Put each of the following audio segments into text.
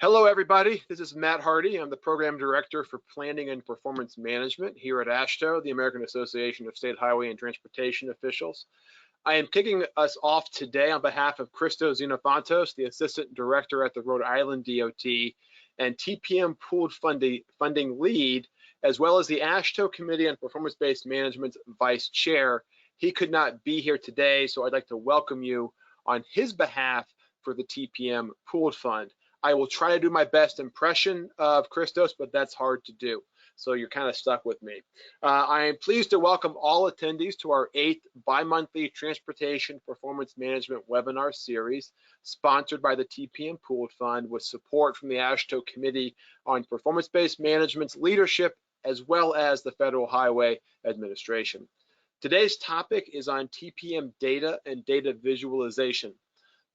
Hello, everybody. This is Matt Hardy. I'm the Program Director for Planning and Performance Management here at AASHTO, the American Association of State Highway and Transportation Officials. I am kicking us off today on behalf of Christos Xenophontos, the Assistant Director at the Rhode Island DOT and TPM Pooled Funding Lead, as well as the AASHTO Committee on Performance-Based Management's Vice Chair. He could not be here today, so I'd like to welcome you on his behalf for the TPM Pooled Fund. I will try to do my best impression of Christos, but that's hard to do. So you're kind of stuck with me. I am pleased to welcome all attendees to our 8th bi-monthly Transportation Performance Management webinar series, sponsored by the TPM Pooled Fund with support from the AASHTO Committee on Performance-Based Management's leadership, as well as the Federal Highway Administration. Today's topic is on TPM data and data visualization.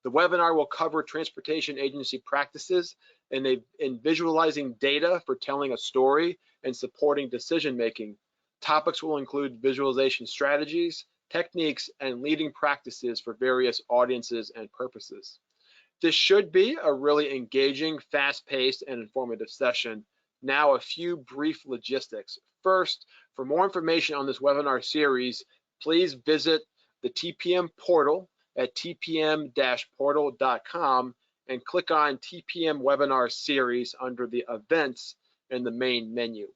The webinar will cover transportation agency practices in visualizing data for telling a story and supporting decision-making. Topics will include visualization strategies, techniques, and leading practices for various audiences and purposes. This should be a really engaging, fast-paced, and informative session. Now, a few brief logistics. First, for more information on this webinar series, please visit the TPM portal at tpm-portal.com and click on TPM Webinar Series under the Events in the main menu.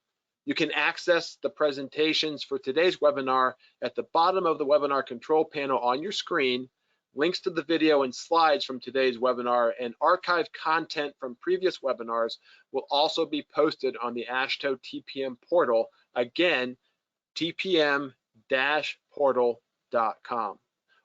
You can access the presentations for today's webinar at the bottom of the webinar control panel on your screen. Links to the video and slides from today's webinar and archived content from previous webinars will also be posted on the AASHTO TPM portal, again, tpm-portal.com.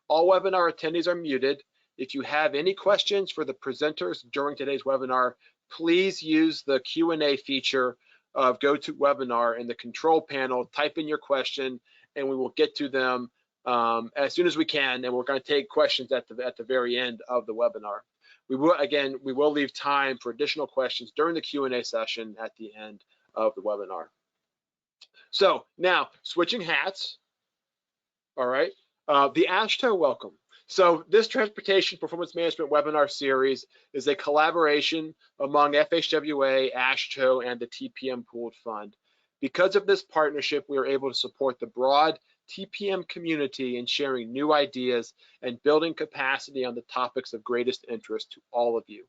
All webinar attendees are muted. If you have any questions for the presenters during today's webinar, please use the Q&A feature of GoToWebinar in the control panel. Type in your question, and we will get to them as soon as we can. And we're going to take questions at the very end of the webinar. We will leave time for additional questions during the Q&A session at the end of the webinar. So now, switching hats. All right. The AASHTO welcome. So this Transportation Performance Management webinar series is a collaboration among FHWA, AASHTO, and the TPM Pooled Fund. Because of this partnership, we are able to support the broad TPM community in sharing new ideas and building capacity on the topics of greatest interest to all of you.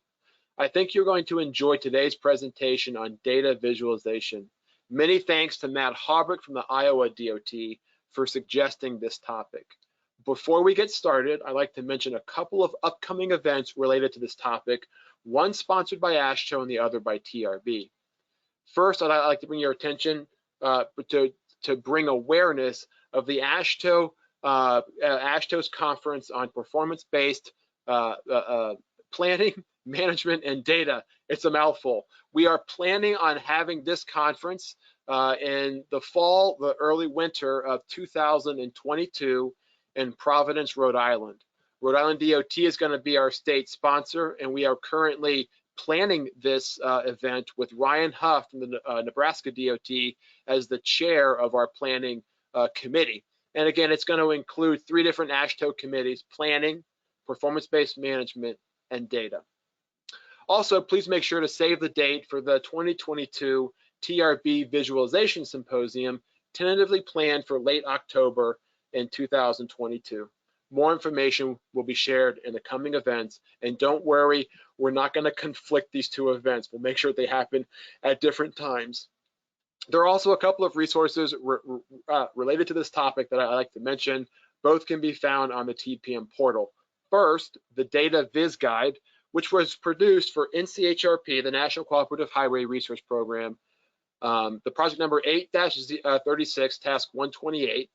I think you're going to enjoy today's presentation on data visualization. Many thanks to Matt Haubrick from the Iowa DOT for suggesting this topic. Before we get started, I'd like to mention a couple of upcoming events related to this topic, one sponsored by AASHTO and the other by TRB. First, I'd like to bring your attention to bring awareness of the AASHTO's conference on performance-based planning, management, and data. It's a mouthful. We are planning on having this conference in the fall, the early winter of 2022 in Providence, Rhode Island. Rhode Island DOT is going to be our state sponsor, and we are currently planning this event with Ryan Huff from the Nebraska DOT as the chair of our planning committee. And again, it's going to include 3 different AASHTO committees: planning, performance-based management, and data. Also, please make sure to save the date for the 2022 TRB Visualization Symposium, tentatively planned for late October in 2022. More information will be shared in the coming events, and don't worry, we're not going to conflict these 2 events. We'll make sure they happen at different times. There are also a couple of resources related to this topic that I like to mention. Both can be found on the TPM portal. First, the Data Viz Guide, which was produced for NCHRP, the National Cooperative Highway Research Program, the project number 8-36, task 128.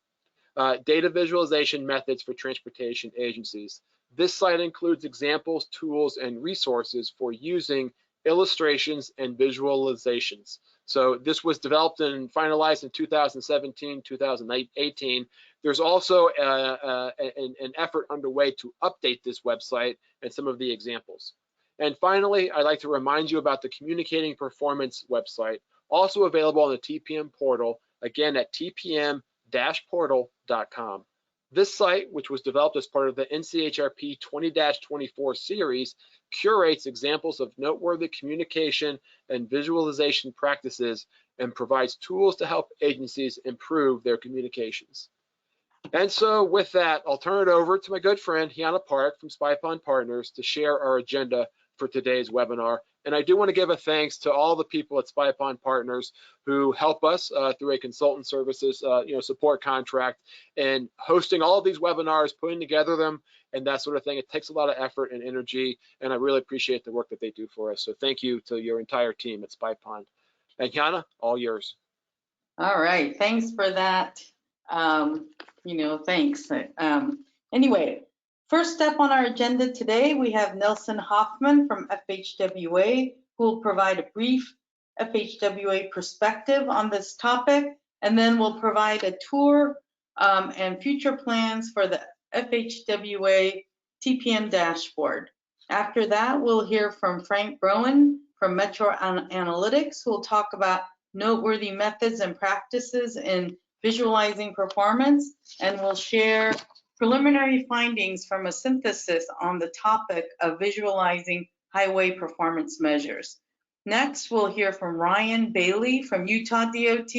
Data visualization methods for transportation agencies. This site includes examples, tools, and resources for using illustrations and visualizations. So this was developed and finalized in 2017, 2018. There's also an effort underway to update this website and some of the examples. And finally, I'd like to remind you about the Communicating Performance website, also available on the TPM portal, again at tpm-portal.com. This site, which was developed as part of the NCHRP 20-24 series, curates examples of noteworthy communication and visualization practices and provides tools to help agencies improve their communications. And so with that, I'll turn it over to my good friend, Hyana Park from Spy Pond Partners to share our agenda for today's webinar. And I do want to give a thanks to all the people at Spy Pond Partners who help us through a consultant services support contract and hosting all of these webinars, putting together them, and that sort of thing. It takes a lot of effort and energy, and I really appreciate the work that they do for us. So thank you to your entire team at Spy Pond. And Hyana, all yours. All right, thanks for that. Thanks. Anyway, first step on our agenda today, we have Nelson Hoffman from FHWA, who will provide a brief FHWA perspective on this topic, and then we'll provide a tour and future plans for the FHWA TPM dashboard. After that, we'll hear from Frank Broen from Metro Analytics, who will talk about noteworthy methods and practices in visualizing performance, and we'll share preliminary findings from a synthesis on the topic of visualizing highway performance measures. Next, we'll hear from Ryan Bailey from Utah DOT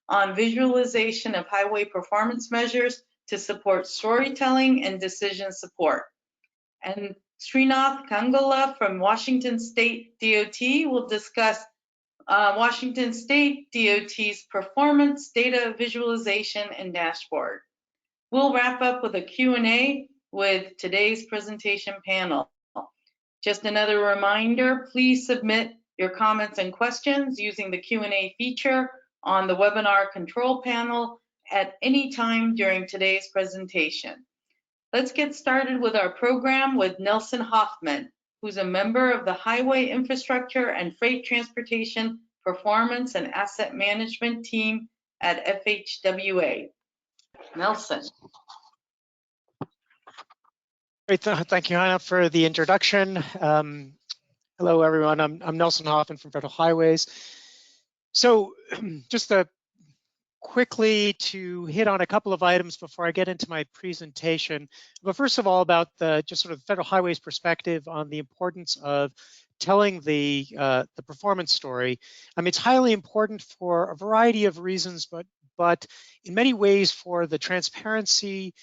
on visualization of highway performance measures to support storytelling and decision support. And Sreenath Gangula from Washington State DOT will discuss Washington State DOT's performance data visualization and dashboard. We'll wrap up with a Q&A with today's presentation panel. Just another reminder, please submit your comments and questions using the Q&A feature on the webinar control panel at any time during today's presentation. Let's get started with our program with Nelson Hoffman, who's a member of the Highway Infrastructure and Freight Transportation Performance and Asset Management team at FHWA. Nelson. Great, thank you, Hannah, for the introduction. Hello, everyone. I'm Nelson Hoffman from Federal Highways. So just quickly to hit on a couple of items before I get into my presentation. But first of all, about just sort of Federal Highways perspective on the importance of telling the performance story. It's highly important for a variety of reasons, but in many ways for the transparency,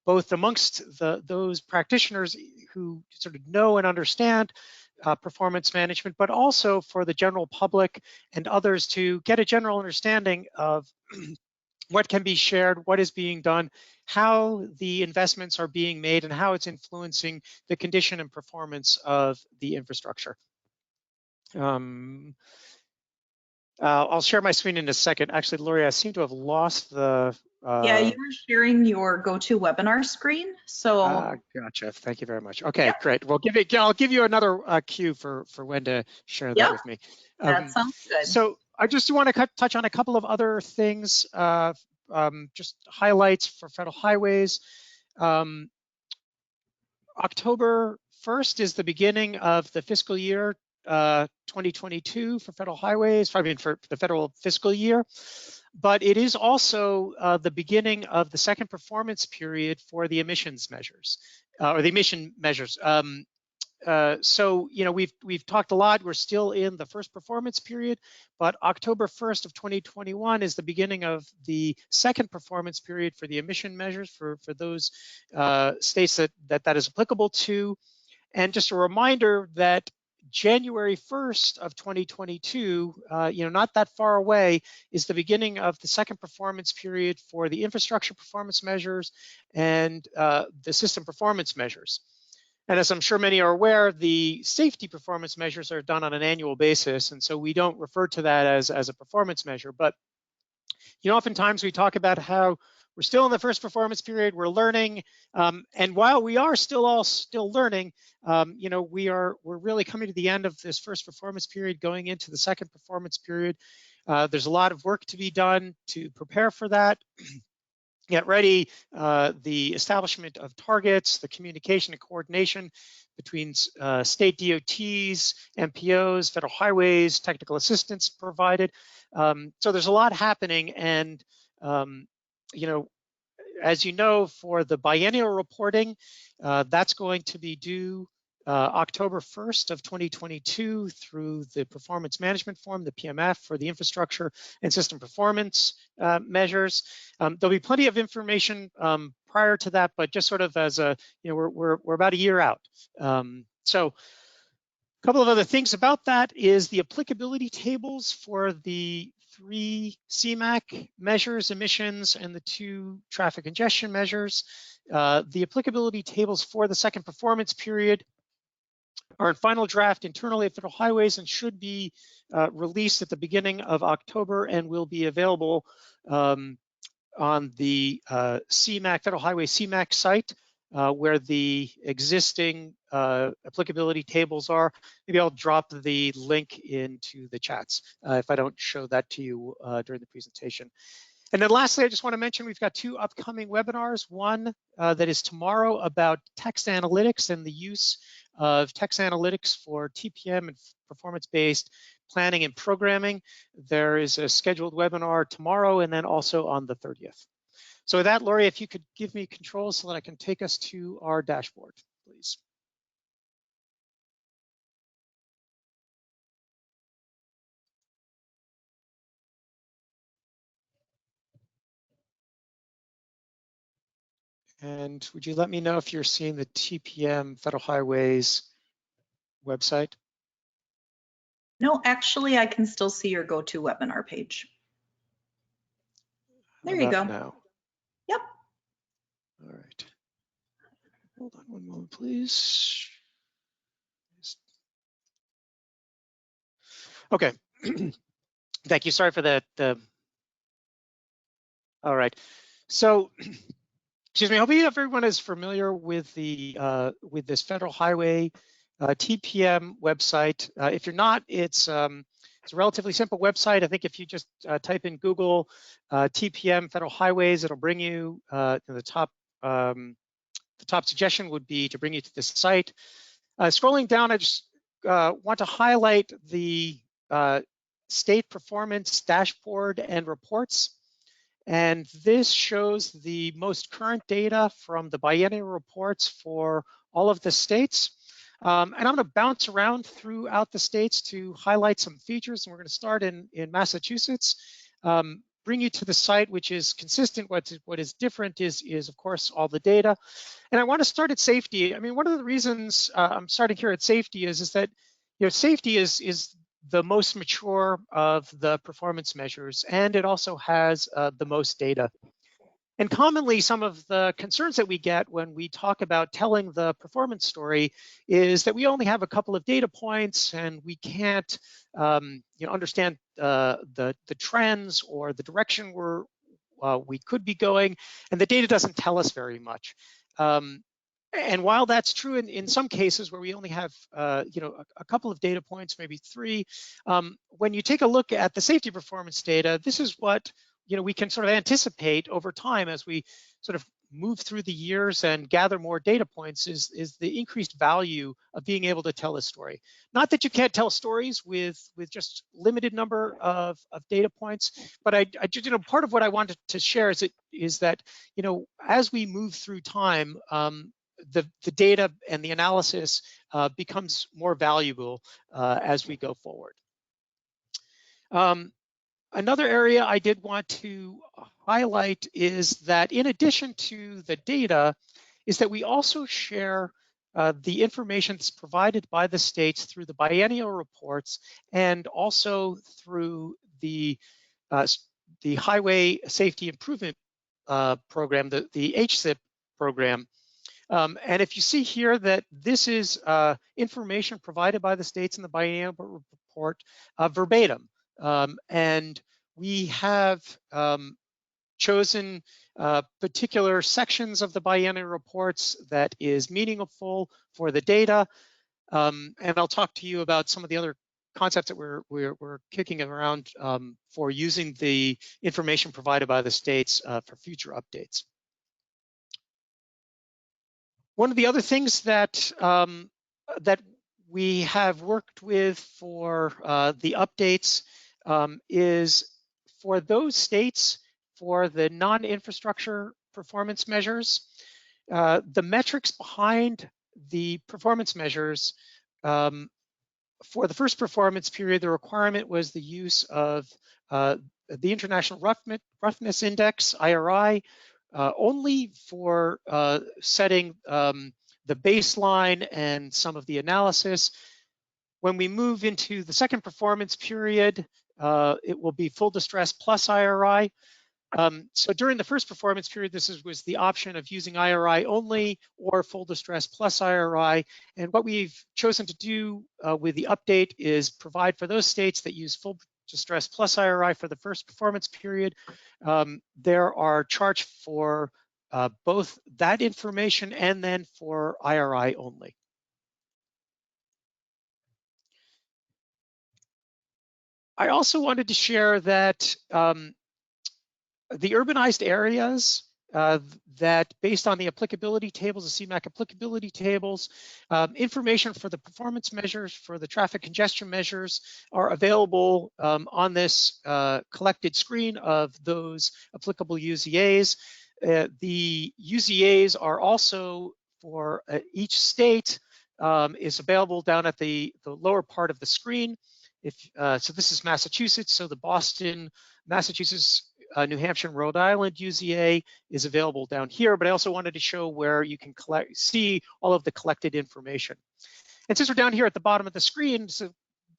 both amongst those practitioners who sort of know and understand performance management, but also for the general public and others to get a general understanding of what can be shared, what is being done, how the investments are being made, and how it's influencing the condition and performance of the infrastructure. I'll share my screen in a second. Actually, Lori, I seem to have lost the... Yeah, you were sharing your GoToWebinar screen, so... Gotcha, thank you very much. Okay, great. I'll give you another cue for when to share that with me. That sounds good. So I just want to touch on a couple of other things, just highlights for Federal Highways. October 1st is the beginning of the fiscal year 2022 for Federal Highways, I mean for the federal fiscal year, but it is also the beginning of the second performance period for the emissions measures, or the emission measures. So, we've talked a lot, we're still in the first performance period, but October 1st of 2021 is the beginning of the second performance period for the emission measures for those states that is applicable to. And just a reminder that January 1st of 2022, not that far away, is the beginning of the second performance period for the infrastructure performance measures and the system performance measures. And as I'm sure many are aware, the safety performance measures are done on an annual basis, and so we don't refer to that as a performance measure. But oftentimes we talk about how we're still in the first performance period, we're learning, and while we are still learning, we're really coming to the end of this first performance period, going into the second performance period. There's a lot of work to be done to prepare for that. Get ready, the establishment of targets, the communication and coordination between state DOTs, MPOs, Federal Highways, technical assistance provided. So there's a lot happening, and as you know, for the biennial reporting, that's going to be due October 1st of 2022 through the performance management form, the PMF, for the infrastructure and system performance measures. There'll be plenty of information prior to that, but just sort of as a, we're about a year out. So a couple of other things about that is the applicability tables for the 3 CMAQ measures, emissions, and the 2 traffic congestion measures. The applicability tables for the second performance period are in final draft internally at Federal Highways and should be released at the beginning of October and will be available on the CMAQ, Federal Highway CMAQ site, where the existing applicability tables are. Maybe I'll drop the link into the chats if I don't show that to you during the presentation. And then lastly, I just want to mention we've got 2 upcoming webinars. One that is tomorrow about text analytics and the use of text analytics for TPM and performance-based planning and programming. There is a scheduled webinar tomorrow and then also on the 30th. So with that, Lori, if you could give me control so that I can take us to our dashboard, please. And would you let me know if you're seeing the TPM Federal Highways website? No, actually, I can still see your GoToWebinar page. There you go. Now? Yep. All right. Hold on one moment, please. Okay. Thank you. Sorry for that. All right. So, excuse me. I hope everyone is familiar with the with this Federal Highway TPM website. If you're not, it's a relatively simple website. I think if you just type in Google TPM Federal Highways, it'll bring you to the top. The top suggestion would be to bring you to this site. Scrolling down, I just want to highlight the state performance dashboard and reports. And this shows the most current data from the biennial reports for all of the states. And I'm going to bounce around throughout the states to highlight some features. And we're going to start in Massachusetts. Bring you to the site, which is consistent. What is different is of course all the data. And I want to start at safety. I mean, one of the reasons I'm starting here at safety is that safety is the most mature of the performance measures, and it also has the most data. And commonly, some of the concerns that we get when we talk about telling the performance story is that we only have a couple of data points and we can't understand the trends or the direction we could be going, and the data doesn't tell us very much. And while that's true in some cases where we only have a couple of data points, maybe 3, when you take a look at the safety performance data, this is what we can sort of anticipate over time as we sort of move through the years and gather more data points is the increased value of being able to tell a story. Not that you can't tell stories with just limited number of data points, but I part of what I wanted to share is that as we move through time, the data and the analysis becomes more valuable as we go forward. Another area I did want to highlight is that in addition to the data, is that we also share the information that's provided by the states through the biennial reports and also through the Highway Safety Improvement Program, the HSIP program. And if you see here that this is information provided by the states in the biennial report verbatim. And we have chosen particular sections of the biennial reports that is meaningful for the data. And I'll talk to you about some of the other concepts that we're kicking around for using the information provided by the states for future updates. One of the other things that that we have worked with for the updates is for those states for the non-infrastructure performance measures. The metrics behind the performance measures, for the first performance period, the requirement was the use of the International Roughness Index, IRI, only for setting the baseline and some of the analysis. When we move into the second performance period, it will be full distress plus IRI. So during the first performance period, this was the option of using IRI only or full distress plus IRI. And what we've chosen to do with the update is provide for those states that use full distress plus IRI for the first performance period, there are charged for both that information and then for IRI only. I also wanted to share that the urbanized areas that, based on the applicability tables, the CMAQ applicability tables, information for the performance measures, for the traffic congestion measures are available on this collected screen of those applicable UZAs. The UZAs are also for each state is available down at the lower part of the screen. So this is Massachusetts, so the Boston, Massachusetts, New Hampshire, and Rhode Island UZA is available down here, but I also wanted to show where you can see all of the collected information. And since we're down here at the bottom of the screen, so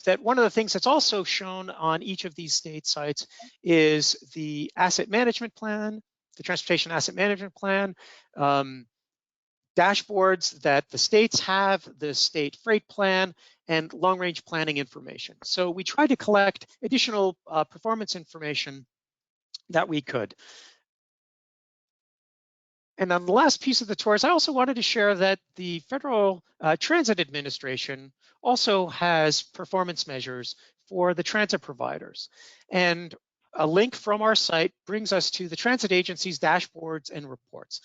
that one of the things that's also shown on each of these state sites is the asset management plan, the transportation asset management plan, dashboards that the states have, the state freight plan, and long-range planning information. So we tried to collect additional performance information that we could. And on the last piece of the tours, I also wanted to share that the Federal Transit Administration also has performance measures for the transit providers. And a link from our site brings us to the transit agency's dashboards and reports.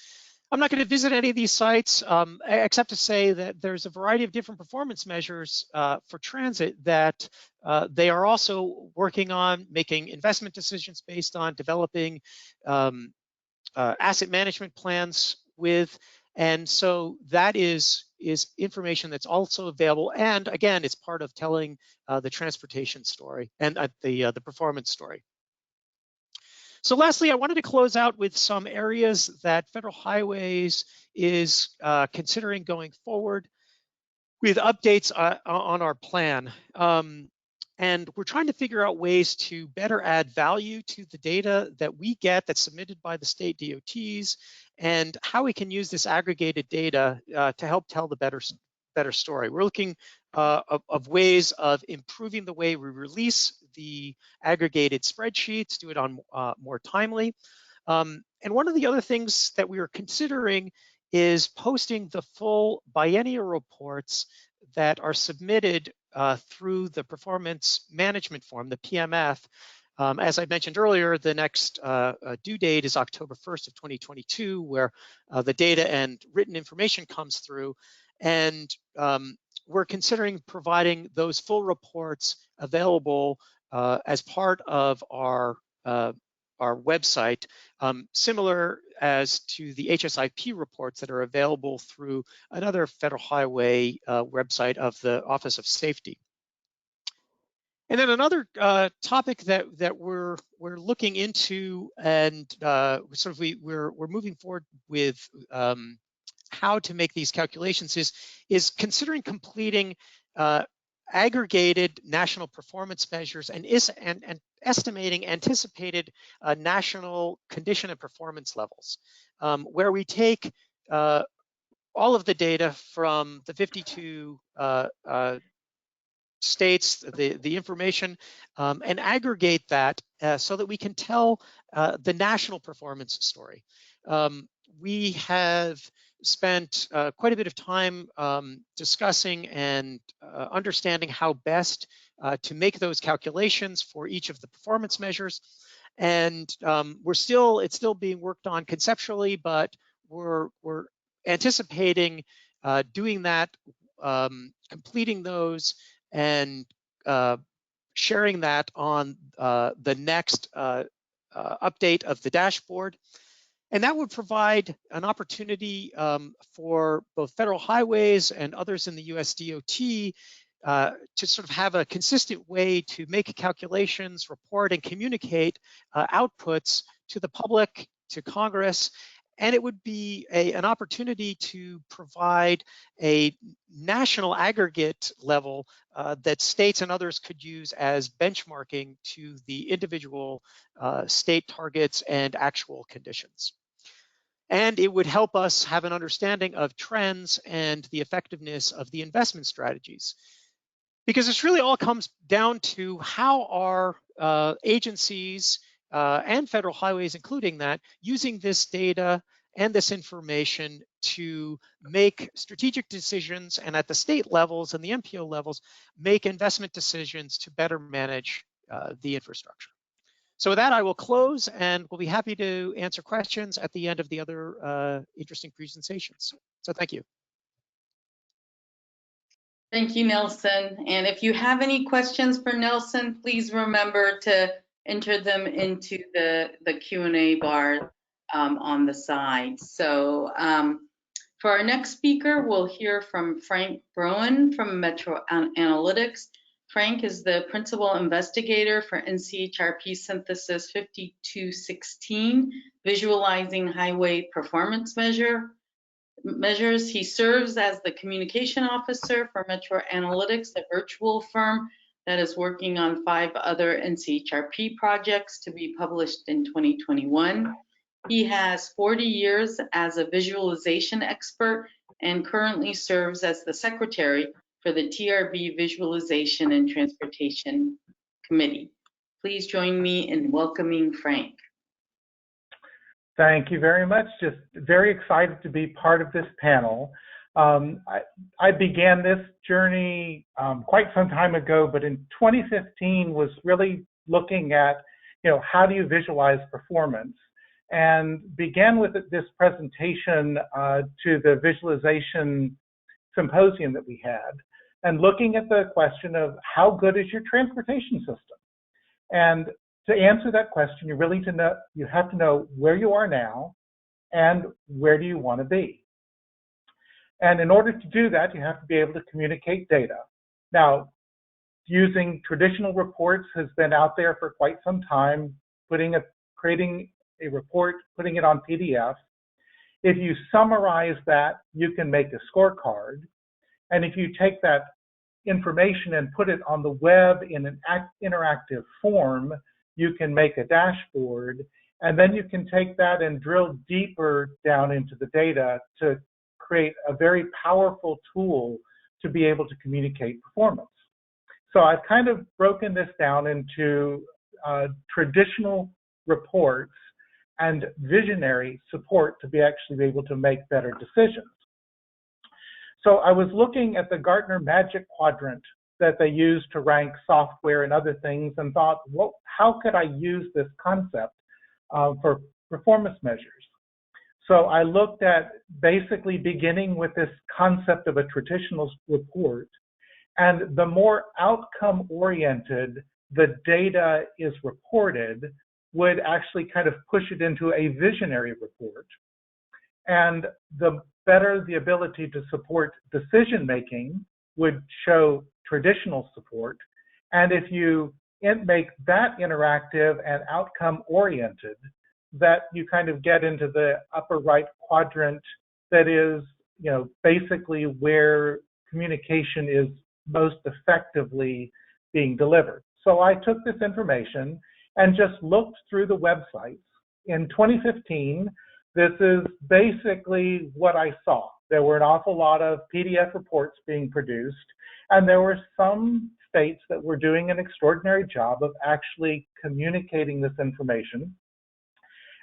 I'm not going to visit any of these sites, except to say that there's a variety of different performance measures for transit that they are also working on, making investment decisions based on, developing asset management plans with. And so that is information that's also available. And again, it's part of telling the transportation story and the performance story. So lastly, I wanted to close out with some areas that Federal Highways is considering going forward with updates on our plan. And we're trying to figure out ways to better add value to the data that we get that's submitted by the state DOTs, and how we can use this aggregated data to help tell the better story. We're looking of ways of improving the way we release the aggregated spreadsheets, do it on more timely. And one of the other things that we are considering is posting the full biennial reports that are submitted through the performance management form, the PMF. As I mentioned earlier, the next due date is October 1st of 2022, where the data and written information comes through. And we're considering providing those full reports available as part of our website, similar as to the HSIP reports that are available through another Federal Highway website of the Office of Safety. And then another topic that we're looking into, and we're moving forward with how to make these calculations is considering completing aggregated national performance measures and estimating anticipated national condition and performance levels, where we take all of the data from the 52 states, the information, and aggregate that so that we can tell the national performance story. We have spent quite a bit of time discussing and understanding how best to make those calculations for each of the performance measures. And it's still being worked on conceptually, but we're anticipating doing that, completing those, and sharing that on the next update of the dashboard. And that would provide an opportunity for both federal highways and others in the USDOT to sort of have a consistent way to make calculations, report, and communicate outputs to the public, to Congress. And it would be an opportunity to provide a national aggregate level that states and others could use as benchmarking to the individual state targets and actual conditions. And it would help us have an understanding of trends and the effectiveness of the investment strategies. Because this really all comes down to how are agencies and federal highways, including that, using this data and this information to make strategic decisions, and at the state levels and the MPO levels, make investment decisions to better manage the infrastructure. So with that, I will close, and we'll be happy to answer questions at the end of the other interesting presentations. So thank you. Thank you, Nelson. And if you have any questions for Nelson, please remember to enter them into the Q&A bar on the side. So for our next speaker, we'll hear from Frank Broen from Metro Analytics. Frank is the principal investigator for NCHRP Synthesis 5216, Visualizing Highway Performance Measures. He serves as the communication officer for Metro Analytics, a virtual firm that is working on 5 other NCHRP projects to be published in 2021. He has 40 years as a visualization expert and currently serves as the secretary for the TRB Visualization and Transportation Committee. Please join me in welcoming Frank. Thank you very much. Just very excited to be part of this panel. I began this journey quite some time ago, but in 2015 was really looking at, how do you visualize performance? And began with this presentation to the visualization symposium that we had, and looking at the question of how good is your transportation system? And to answer that question, you have to know where you are now and where do you want to be. And in order to do that, you have to be able to communicate data. Now, using traditional reports has been out there for quite some time, creating a report, putting it on PDF. If you summarize that, you can make a scorecard. And if you take that information and put it on the web in an interactive form, you can make a dashboard, and then you can take that and drill deeper down into the data to create a very powerful tool to be able to communicate performance. So I've kind of broken this down into traditional reports and visionary support to actually be able to make better decisions. So I was looking at the Gartner Magic Quadrant that they use to rank software and other things, and thought, well, how could I use this concept for performance measures? So I looked at basically beginning with this concept of a traditional report, and the more outcome-oriented the data is reported would actually kind of push it into a visionary report. And the better the ability to support decision-making would show traditional support. And if you make that interactive and outcome-oriented, that you kind of get into the upper right quadrant that is, basically where communication is most effectively being delivered. So I took this information and just looked through the websites. In 2015, this is basically what I saw. There were an awful lot of PDF reports being produced, and there were some states that were doing an extraordinary job of actually communicating this information.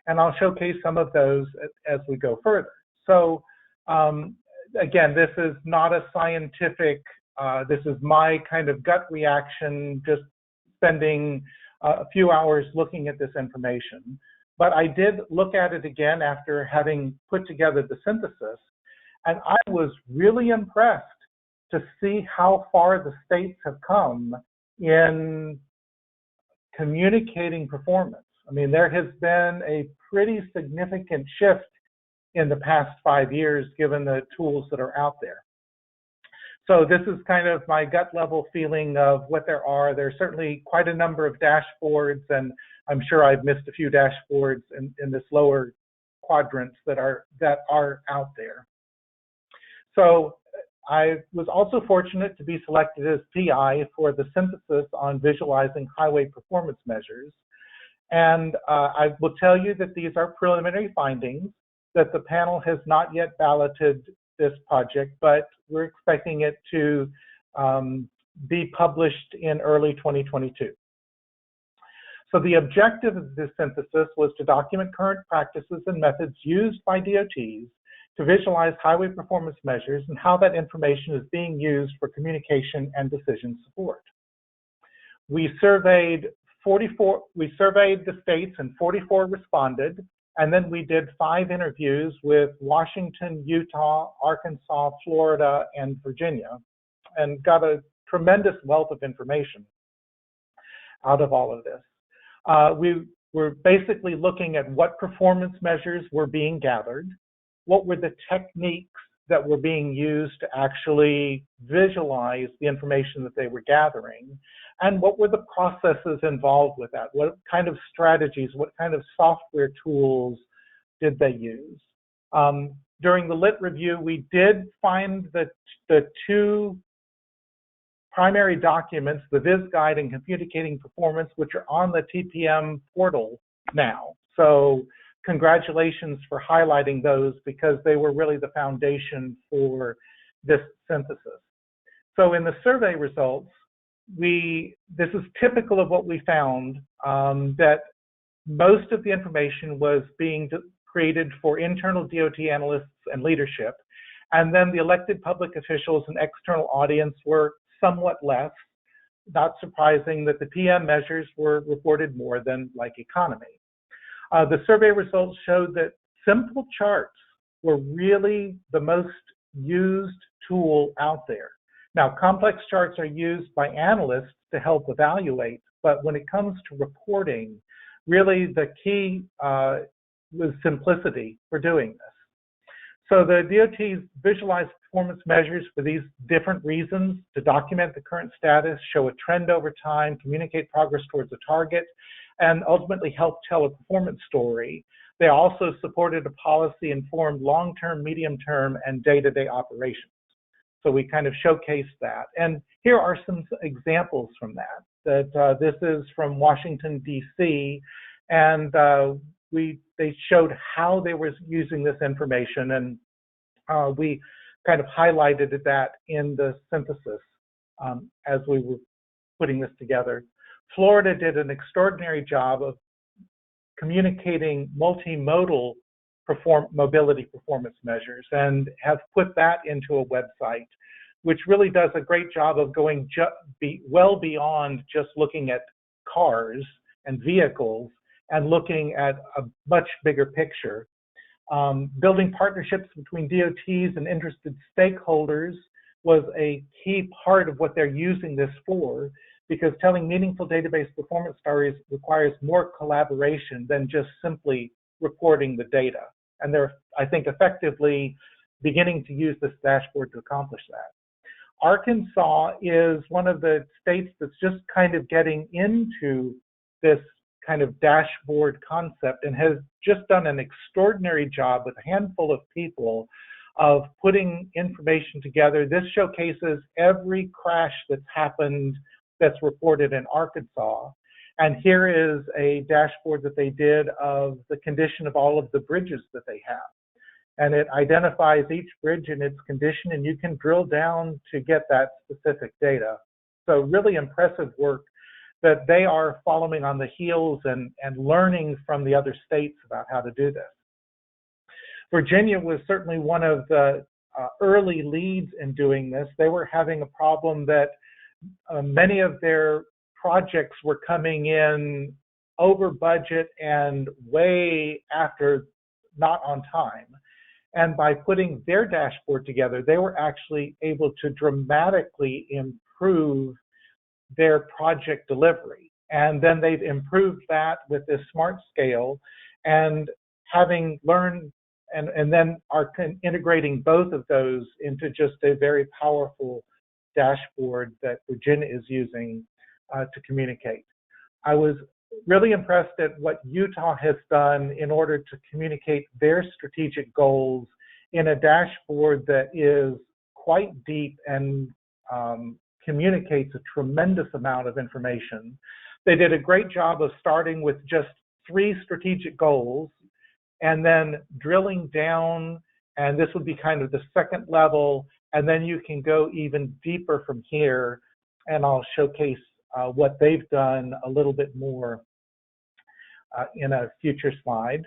And I'll showcase some of those as we go further. So again, this is not a scientific, this is my kind of gut reaction, just spending a few hours looking at this information. But I did look at it again after having put together the synthesis, and I was really impressed to see how far the states have come in communicating performance. I mean, there has been a pretty significant shift in the past 5 years given the tools that are out there. So this is kind of my gut level feeling of what there are. There's certainly quite a number of dashboards, and I'm sure I've missed a few dashboards in this lower quadrants that are out there. So I was also fortunate to be selected as PI for the synthesis on visualizing highway performance measures. And I will tell you that these are preliminary findings, that the panel has not yet balloted this project, but we're expecting it to be published in early 2022. So the objective of this synthesis was to document current practices and methods used by DOTs to visualize highway performance measures and how that information is being used for communication and decision support. We surveyed the states and 44 responded, and then we did 5 interviews with Washington, Utah, Arkansas, Florida, and Virginia, and got a tremendous wealth of information out of all of this. We were basically looking at what performance measures were being gathered, what were the techniques that were being used to actually visualize the information that they were gathering, and what were the processes involved with that? What kind of strategies, what kind of software tools did they use? During the lit review, we did find that the 2 primary documents, the Viz Guide and Communicating Performance, which are on the TPM portal now. So congratulations for highlighting those, because they were really the foundation for this synthesis. So in the survey results, this is typical of what we found, that most of the information was being created for internal DOT analysts and leadership, and then the elected public officials and external audience were somewhat less. Not surprising that the PM measures were reported more than like economy. The survey results showed that simple charts were really the most used tool out there. Now, complex charts are used by analysts to help evaluate, but when it comes to reporting, really the key was simplicity for doing this. So the DOTs visualize performance measures for these different reasons: to document the current status, show a trend over time, communicate progress towards a target, and ultimately help tell a performance story. They also supported a policy-informed long-term, medium-term, and day-to-day operations. So we kind of showcased that. And here are some examples from that. This is from Washington, D.C., and they showed how they were using this information, and we kind of highlighted that in the synthesis as we were putting this together. Florida did an extraordinary job of communicating multimodal mobility performance measures and have put that into a website, which really does a great job of going well beyond just looking at cars and vehicles and looking at a much bigger picture. Building partnerships between DOTs and interested stakeholders was a key part of what they're using this for, because telling meaningful database performance stories requires more collaboration than just simply reporting the data. And they're, I think, effectively beginning to use this dashboard to accomplish that. Arkansas is one of the states that's just kind of getting into this kind of dashboard concept and has just done an extraordinary job with a handful of people of putting information together. This showcases every crash that's happened that's reported in Arkansas. And here is a dashboard that they did of the condition of all of the bridges that they have. And it identifies each bridge and its condition, and you can drill down to get that specific data. So really impressive work that they are following on the heels and learning from the other states about how to do this. Virginia was certainly one of the early leads in doing this. They were having a problem that many of their projects were coming in over budget and way after, not on time. And by putting their dashboard together, they were actually able to dramatically improve their project delivery. And then they've improved that with this smart scale, and having learned and then are integrating both of those into just a very powerful dashboard that Virginia is using to communicate. I was really impressed at what Utah has done in order to communicate their strategic goals in a dashboard that is quite deep and communicates a tremendous amount of information. They did a great job of starting with just 3 strategic goals and then drilling down, and this would be kind of the second level, and then you can go even deeper from here, and I'll showcase what they've done a little bit more in a future slide.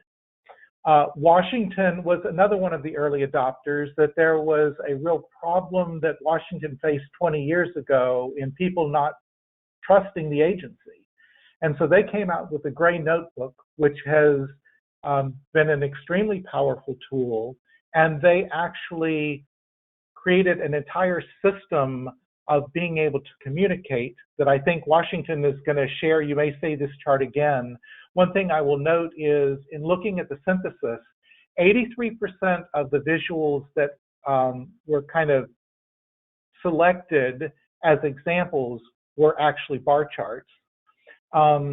Washington was another one of the early adopters, that there was a real problem that Washington faced 20 years ago in people not trusting the agency. And so they came out with the Gray Notebook, which has been an extremely powerful tool, and they actually created an entire system of being able to communicate that I think Washington is going to share. You may see this chart again. One thing I will note is, in looking at the synthesis, 83% of the visuals that were kind of selected as examples were actually bar charts. 46%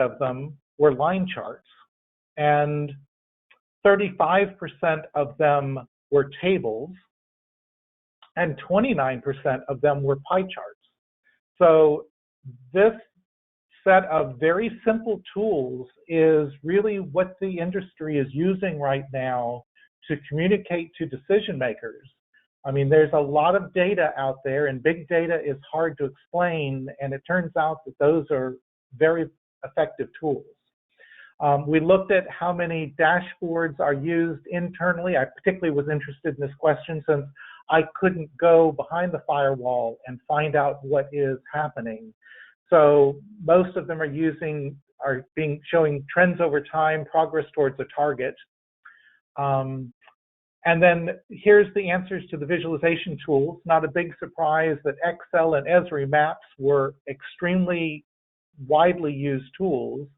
of them were line charts, and 35% of them were tables, and 29% of them were pie charts. So this set of very simple tools is really what the industry is using right now to communicate to decision makers. I mean, there's a lot of data out there, and big data is hard to explain, and it turns out that those are very effective tools. We looked at how many dashboards are used internally. I particularly was interested in this question since I couldn't go behind the firewall and find out what is happening. So most of them are showing trends over time, progress towards a target. And then here's the answers to the visualization tools. Not a big surprise that Excel and Esri Maps were extremely widely used tools,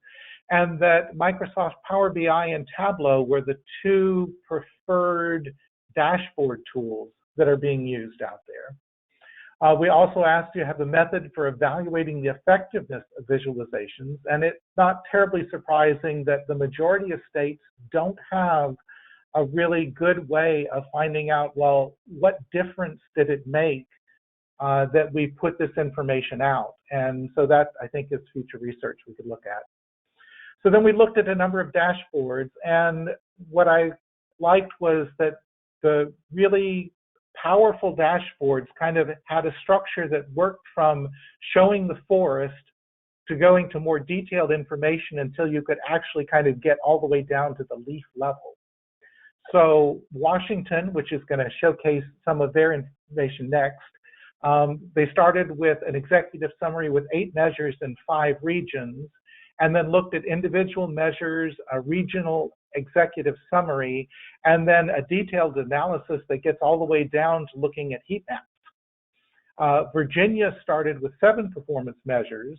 and that Microsoft Power BI and Tableau were the 2 preferred dashboard tools that are being used out there. We also asked you to have a method for evaluating the effectiveness of visualizations, and it's not terribly surprising that the majority of states don't have a really good way of finding out, well, what difference did it make that we put this information out? And so that, I think, is future research we could look at. So then we looked at a number of dashboards, and what I liked was that the really powerful dashboards kind of had a structure that worked from showing the forest to going to more detailed information until you could actually kind of get all the way down to the leaf level. So Washington, which is going to showcase some of their information next, they started with an executive summary with 8 measures in 5 regions, and then looked at individual measures, a regional executive summary, and then a detailed analysis that gets all the way down to looking at heat maps. Virginia started with 7 performance measures.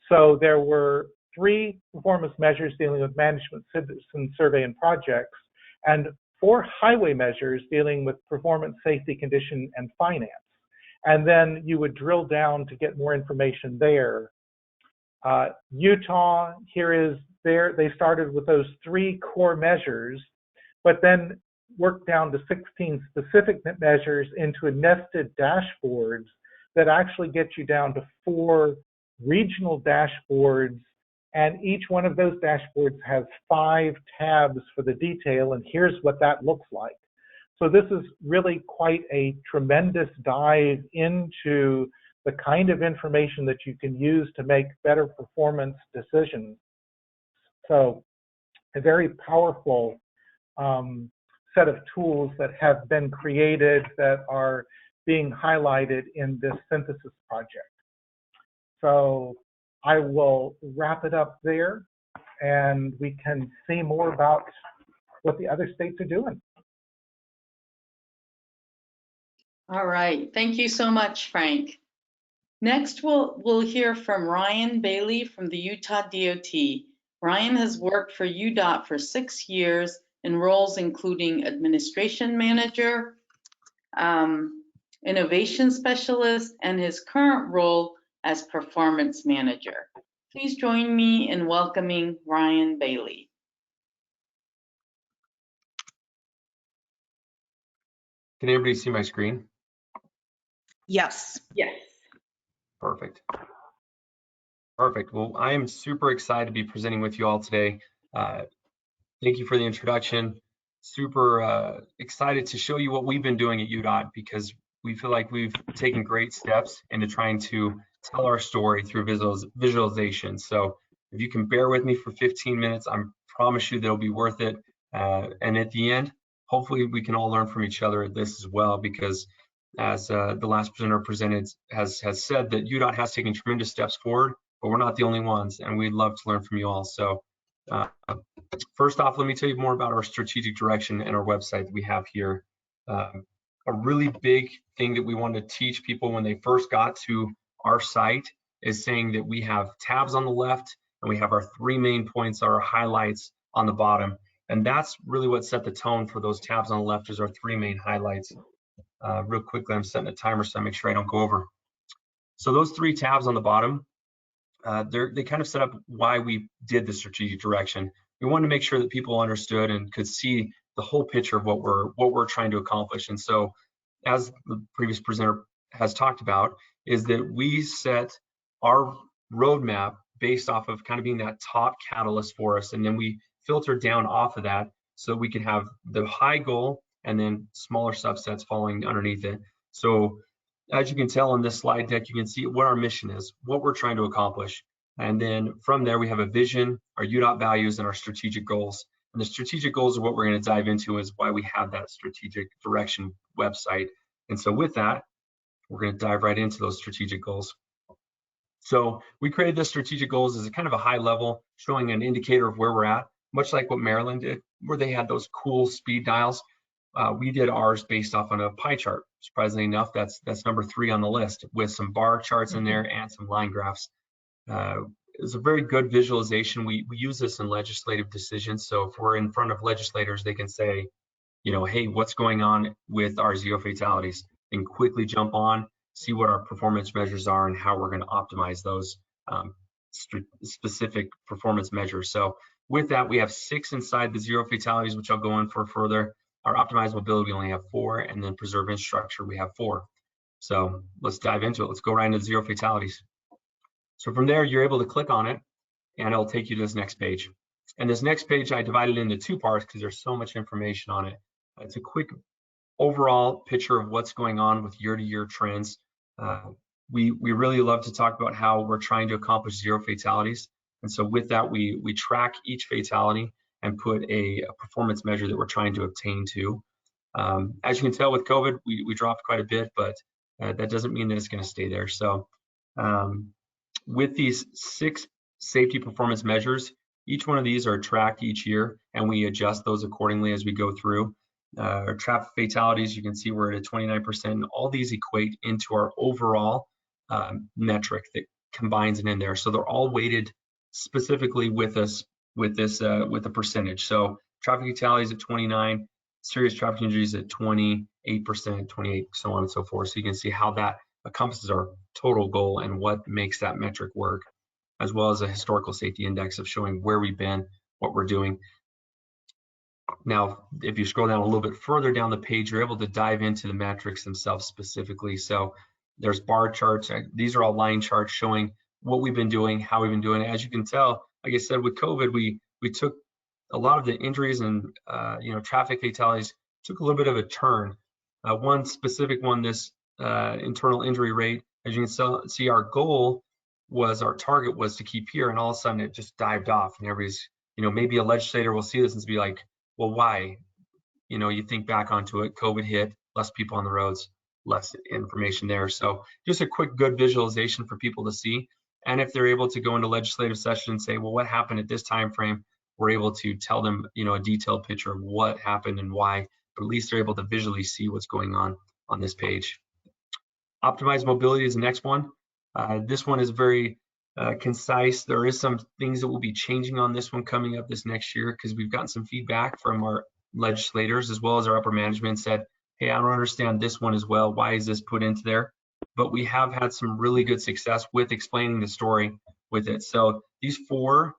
So there were 3 performance measures dealing with management, citizen survey, and projects, and 4 highway measures dealing with performance, safety, condition, and finance. And then you would drill down to get more information there. Utah, they started with those 3 core measures, but then worked down to 16 specific measures into a nested dashboards that actually get you down to 4 regional dashboards, and each one of those dashboards has 5 tabs for the detail, and here's what that looks like. So this is really quite a tremendous dive into the kind of information that you can use to make better performance decisions. So a very powerful set of tools that have been created that are being highlighted in this synthesis project. So I will wrap it up there, and we can see more about what the other states are doing. All right, thank you so much, Frank. Next, we'll hear from Ryan Bailey from the Utah DOT. Ryan has worked for UDOT for 6 years in roles including administration manager, innovation specialist, and his current role as performance manager. Please join me in welcoming Ryan Bailey. Can everybody see my screen? Yes. Yes. Perfect. Perfect. Well, I am super excited to be presenting with you all today. Thank you for the introduction. Super excited to show you what we've been doing at UDOT, because we feel like we've taken great steps into trying to tell our story through visualization. So if you can bear with me for 15 minutes, I promise you that'll be worth it. And at the end, hopefully we can all learn from each other at this as well, because as the last presenter presented has said, that UDOT has taken tremendous steps forward, but we're not the only ones, and we'd love to learn from you all. So first off, let me tell you more about our strategic direction and our website that we have here. A really big thing that we want to teach people when they first got to our site is saying that we have tabs on the left and we have our 3 main points, our highlights on the bottom. And that's really what set the tone for those tabs on the left, is our 3 main highlights. Real quickly, I'm setting a timer so I make sure I don't go over. So those 3 tabs on the bottom, they kind of set up why we did the strategic direction. We wanted to make sure that people understood and could see the whole picture of what we're trying to accomplish. And so, as the previous presenter has talked about, is that we set our roadmap based off of kind of being that top catalyst for us, and then we filter down off of that so we can have the high goal and then smaller subsets following underneath it. So as you can tell on this slide deck, you can see what our mission is, what we're trying to accomplish. And then from there, we have a vision, our UDOT values, and our strategic goals. And the strategic goals are what we're going to dive into, is why we have that strategic direction website. And so with that, we're going to dive right into those strategic goals. So we created the strategic goals as a kind of a high level, showing an indicator of where we're at, much like what Maryland did, where they had those cool speed dials. We did ours based off on a pie chart. Surprisingly enough, that's number 3 on the list, with some bar charts in there and some line graphs. It's a very good visualization. We use this in legislative decisions. So if we're in front of legislators, they can say, you know, hey, what's going on with our zero fatalities? And quickly jump on, see what our performance measures are and how we're going to optimize those specific performance measures. So with that, we have 6 inside the zero fatalities, which I'll go in for further. Our optimized mobility, we only have 4, and then preserve infrastructure, we have 4. So let's dive into it. Let's go right into zero fatalities. So from there, you're able to click on it, and it'll take you to this next page. And this next page, I divided into 2 parts because there's so much information on it. It's a quick overall picture of what's going on with year-to-year trends. We really love to talk about how we're trying to accomplish zero fatalities. And so with that, we track each fatality and put a performance measure that we're trying to obtain to. As you can tell with COVID, we dropped quite a bit, but that doesn't mean that it's going to stay there. So with these 6 safety performance measures, each one of these are tracked each year, and we adjust those accordingly as we go through. Our traffic fatalities, you can see we're at a 29%, and all these equate into our overall metric that combines it in there. So they're all weighted specifically with us with the percentage. So traffic fatalities at 29, serious traffic injuries at 28%, 28, so on and so forth. So you can see how that encompasses our total goal and what makes that metric work, as well as a historical safety index of showing where we've been, what we're doing. Now, if you scroll down a little bit further down the page, you're able to dive into the metrics themselves specifically. So there's bar charts. These are all line charts showing what we've been doing, how we've been doing it. As you can tell, like I said, with COVID, we took a lot of the injuries and traffic fatalities took a little bit of a turn. One specific one, this internal injury rate, as you can see, our target was to keep here, and all of a sudden it just dived off. And everybody's, maybe a legislator will see this and be like, well, why? You think back onto it, COVID hit, less people on the roads, less information there. So just a quick, good visualization for people to see. And if they're able to go into legislative session and say, well, what happened at this time frame, we're able to tell them, a detailed picture of what happened and why, but at least they're able to visually see what's going on this page. Optimized mobility is the next one. This one is very concise. There is some things that will be changing on this one coming up this next year because we've gotten some feedback from our legislators as well as our upper management said, hey, I don't understand this one as well. Why is this put into there? But we have had some really good success with explaining the story with it. So these four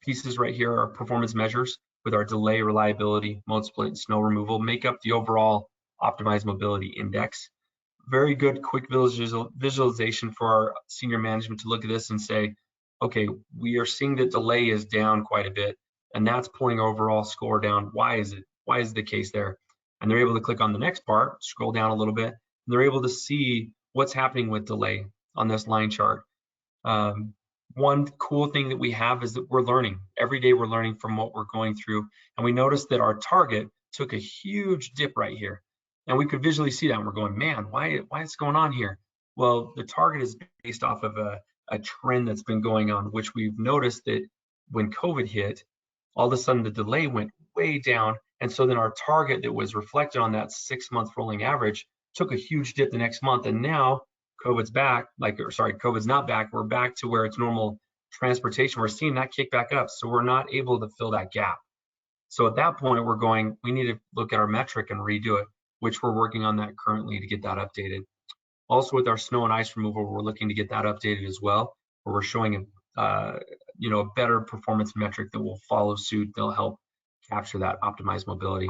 pieces right here are performance measures with our delay, reliability, mode split, and snow removal make up the overall optimized mobility index. Very good quick visualization for our senior management to look at this and say, okay, we are seeing that delay is down quite a bit, and that's pulling overall score down. Why is it? Why is the case there? And they're able to click on the next part, scroll down a little bit, and they're able to see what's happening with delay on this line chart. One cool thing that we have is that we're learning. Every day we're learning from what we're going through, and we noticed that our target took a huge dip right here. And we could visually see that, and we're going, man, why is going on here? Well, the target is based off of a trend that's been going on, which we've noticed that when COVID hit, all of a sudden the delay went way down. And so then our target that was reflected on that 6-month rolling average took a huge dip the next month. And now COVID's back, COVID's not back. We're back to where it's normal transportation. We're seeing that kick back up. So we're not able to fill that gap. So at that point, we're going, we need to look at our metric and redo it, which we're working on that currently to get that updated. Also with our snow and ice removal, we're looking to get that updated as well, where we're showing a better performance metric that will follow suit. They'll help capture that optimized mobility.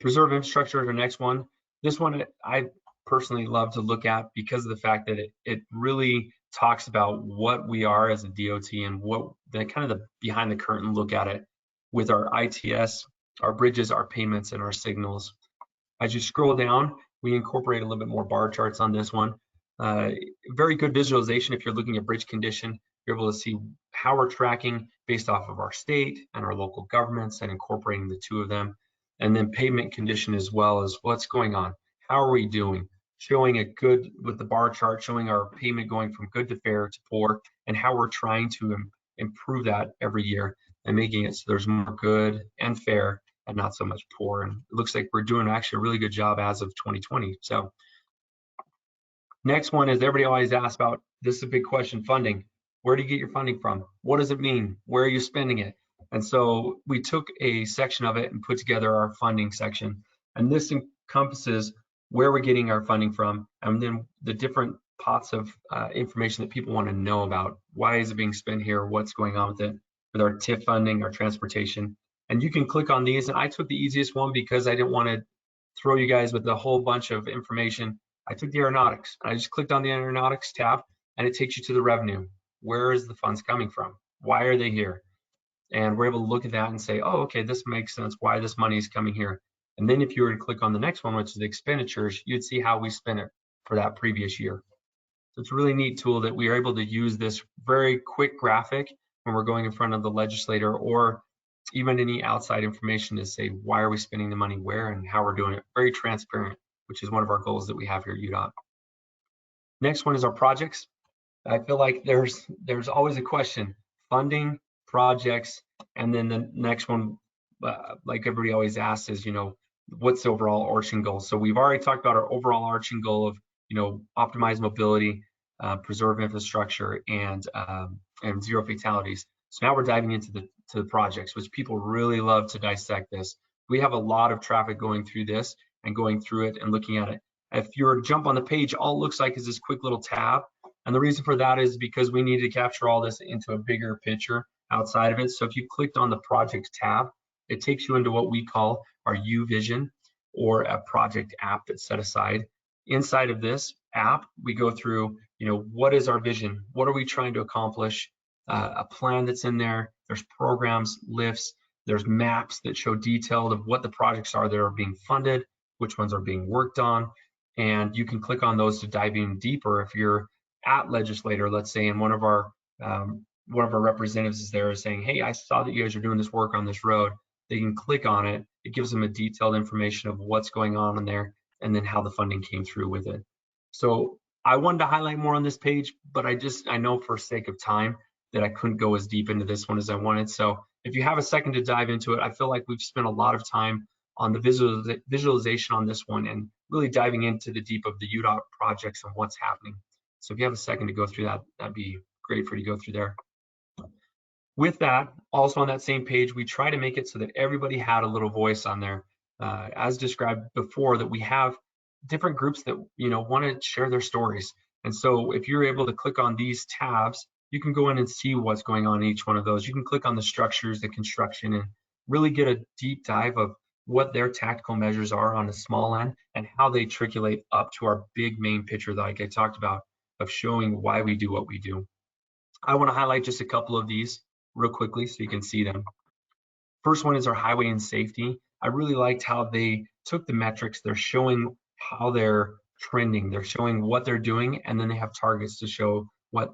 Preserve infrastructure is our next one. This one I personally love to look at because of the fact that it really talks about what we are as a DOT and what the kind of the behind the curtain look at it with our ITS, our bridges, our payments, and our signals. As you scroll down, we incorporate a little bit more bar charts on this one. Very good visualization if you're looking at bridge condition. You're able to see how we're tracking based off of our state and our local governments and incorporating the two of them. And then pavement condition as well as what's going on. How are we doing? Showing a good with the bar chart, showing our payment going from good to fair to poor and how we're trying to improve that every year and making it so there's more good and fair and not so much poor. And it looks like we're doing actually a really good job as of 2020. So next one is everybody always asks about, this is a big question, funding. Where do you get your funding from? What does it mean? Where are you spending it? And so we took a section of it and put together our funding section. And this encompasses where we're getting our funding from and then the different pots of information that people want to know about. Why is it being spent here? What's going on with it? With our TIF funding, our transportation. And you can click on these. And I took the easiest one because I didn't want to throw you guys with a whole bunch of information. I took the aeronautics. I just clicked on the aeronautics tab and it takes you to the revenue. Where is the funds coming from? Why are they here? And we're able to look at that and say, oh, okay, this makes sense why this money is coming here. And then if you were to click on the next one, which is the expenditures, you'd see how we spent it for that previous year. So it's a really neat tool that we are able to use this very quick graphic when we're going in front of the legislator or even any outside information to say, why are we spending the money where and how we're doing it. Very transparent, which is one of our goals that we have here at UDOT. Next one is our projects. I feel like there's always a question, funding, projects, and then the next one, like everybody always asks is, what's the overall arching goal? So we've already talked about our overall arching goal of, optimize mobility, preserve infrastructure, and zero fatalities. So now we're diving into the projects, which people really love to dissect this. We have a lot of traffic going through this and going through it and looking at it. If you were to jump on the page, all it looks like is this quick little tab. And the reason for that is because we need to capture all this into a bigger picture outside of it. So if you clicked on the projects tab, it takes you into what we call our UVision or a project app that's set aside. Inside of this app, we go through, what is our vision? What are we trying to accomplish? A plan that's in there. There's programs, lifts, there's maps that show detailed of what the projects are that are being funded, which ones are being worked on. And you can click on those to dive in deeper. If you're at legislator, let's say, and one of our representatives is there saying, hey, I saw that you guys are doing this work on this road. They can click on it. It gives them a detailed information of what's going on in there and then how the funding came through with it. So I wanted to highlight more on this page, but I know for sake of time that I couldn't go as deep into this one as I wanted. So if you have a second to dive into it, I feel like we've spent a lot of time on the visualization on this one and really diving into the deep of the UDOT projects and what's happening. So if you have a second to go through that, that'd be great for you to go through there. With that, also on that same page, we try to make it so that everybody had a little voice on there. As described before, that we have different groups that want to share their stories. And so if you're able to click on these tabs, you can go in and see what's going on in each one of those. You can click on the structures, the construction, and really get a deep dive of what their tactical measures are on a small end and how they triculate up to our big main picture that I talked about of showing why we do what we do. I want to highlight just a couple of these real quickly so you can see them. First one is our highway and safety. I really liked how they took the metrics. They're showing how they're trending. They're showing what they're doing, and then they have targets to show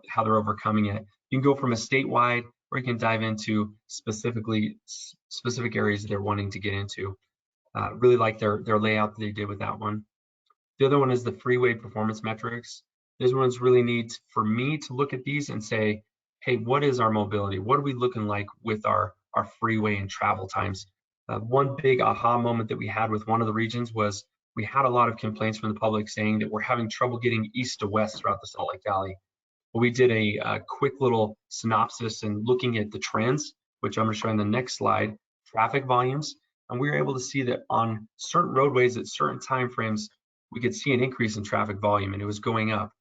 how they're overcoming it. You can go from a statewide, or you can dive into specific areas that they're wanting to get into. Really like their layout that they did with that one. The other one is the freeway performance metrics. This one's really neat for me to look at these and say, hey, what is our mobility? What are we looking like with our freeway and travel times? One big aha moment that we had with one of the regions was we had a lot of complaints from the public saying that we're having trouble getting east to west throughout the Salt Lake Valley. Well, we did a quick little synopsis and looking at the trends, which I'm going to show in the next slide, traffic volumes, and we were able to see that on certain roadways at certain time frames, we could see an increase in traffic volume and it was going up.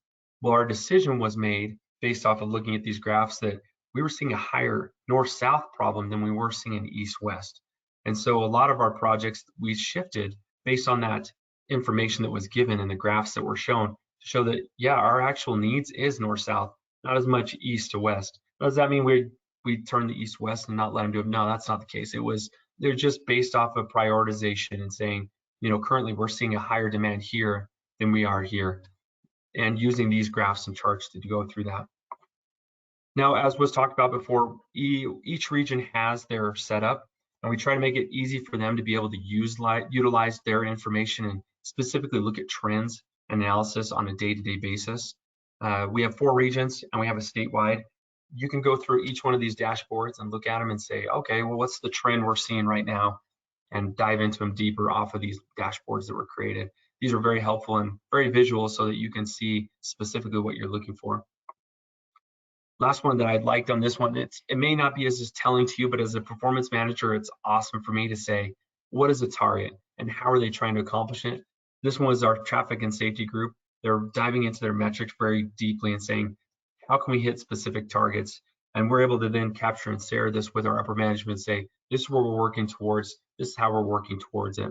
Well, our decision was made based off of looking at these graphs that we were seeing a higher north-south problem than we were seeing an east-west. And so a lot of our projects, we shifted based on that information that was given and the graphs that were shown to show that, yeah, our actual needs is north-south, not as much east to west. Does that mean we turn the east-west and not let them do it? No, that's not the case. They're just based off of prioritization and saying, currently we're seeing a higher demand here than we are here, and using these graphs and charts to go through that. Now, as was talked about before, each region has their setup, and we try to make it easy for them to be able to utilize their information and specifically look at trends analysis on a day-to-day basis. We have 4 regions and we have a statewide. You can go through each one of these dashboards and look at them and say, okay, well, what's the trend we're seeing right now? And dive into them deeper off of these dashboards that were created. These are very helpful and very visual so that you can see specifically what you're looking for. Last one that I liked on this one, it may not be as telling to you, but as a performance manager, it's awesome for me to say, what is the target and how are they trying to accomplish it? This one was our traffic and safety group. They're diving into their metrics very deeply and saying, how can we hit specific targets? And we're able to then capture and share this with our upper management and say, this is where we're working towards, this is how we're working towards it.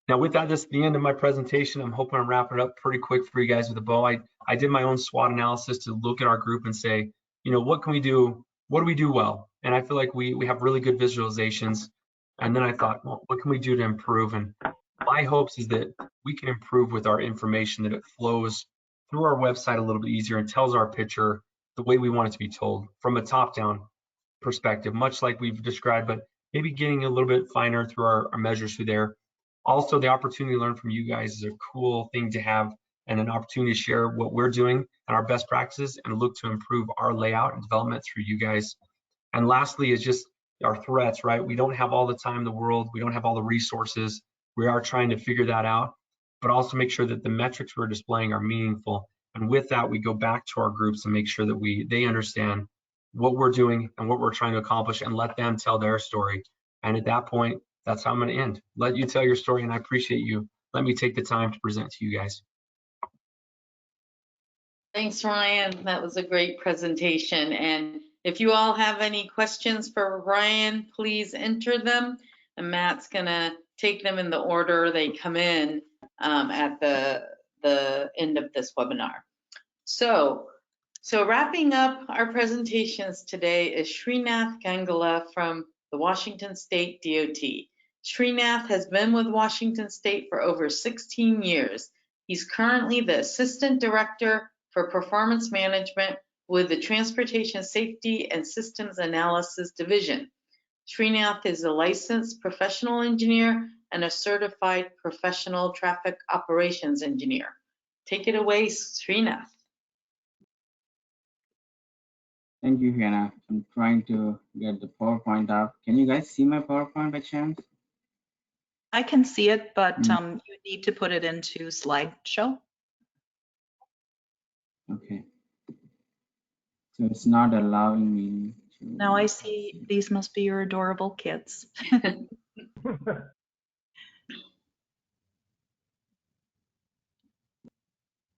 Now with that, this is the end of my presentation. I'm hoping I'm wrapping it up pretty quick for you guys with a bow. I did my own SWOT analysis to look at our group and say, what can we do? What do we do well? And I feel like we have really good visualizations. And then I thought, well, what can we do to improve? And my hopes is that we can improve with our information, that it flows through our website a little bit easier and tells our picture the way we want it to be told from a top-down perspective, much like we've described, but maybe getting a little bit finer through our measures through there. Also, the opportunity to learn from you guys is a cool thing to have, and an opportunity to share what we're doing and our best practices and look to improve our layout and development through you guys. And lastly is just our threats, right? We don't have all the time in the world. We don't have all the resources. We are trying to figure that out, but also make sure that the metrics we're displaying are meaningful. And with that, we go back to our groups and make sure that they understand what we're doing and what we're trying to accomplish and let them tell their story. And at that point, that's how I'm going to end. Let you tell your story, and I appreciate you. Let me take the time to present to you guys. Thanks, Ryan. That was a great presentation. And if you all have any questions for Ryan, please enter them. And Matt's going to take them in the order they come in at the end of this webinar. So wrapping up our presentations today is Sreenath Gangula from the Washington State DOT. Sreenath has been with Washington State for over 16 years. He's currently the Assistant Director for Performance Management with the Transportation Safety and Systems Analysis Division. Sreenath is a licensed professional engineer and a certified professional traffic operations engineer. Take it away, Sreenath. Thank you, Hannah. I'm trying to get the PowerPoint up. Can you guys see my PowerPoint by chance? I can see it, but you need to put it into slideshow. Okay. So it's not allowing me to. Now I see these must be your adorable kids.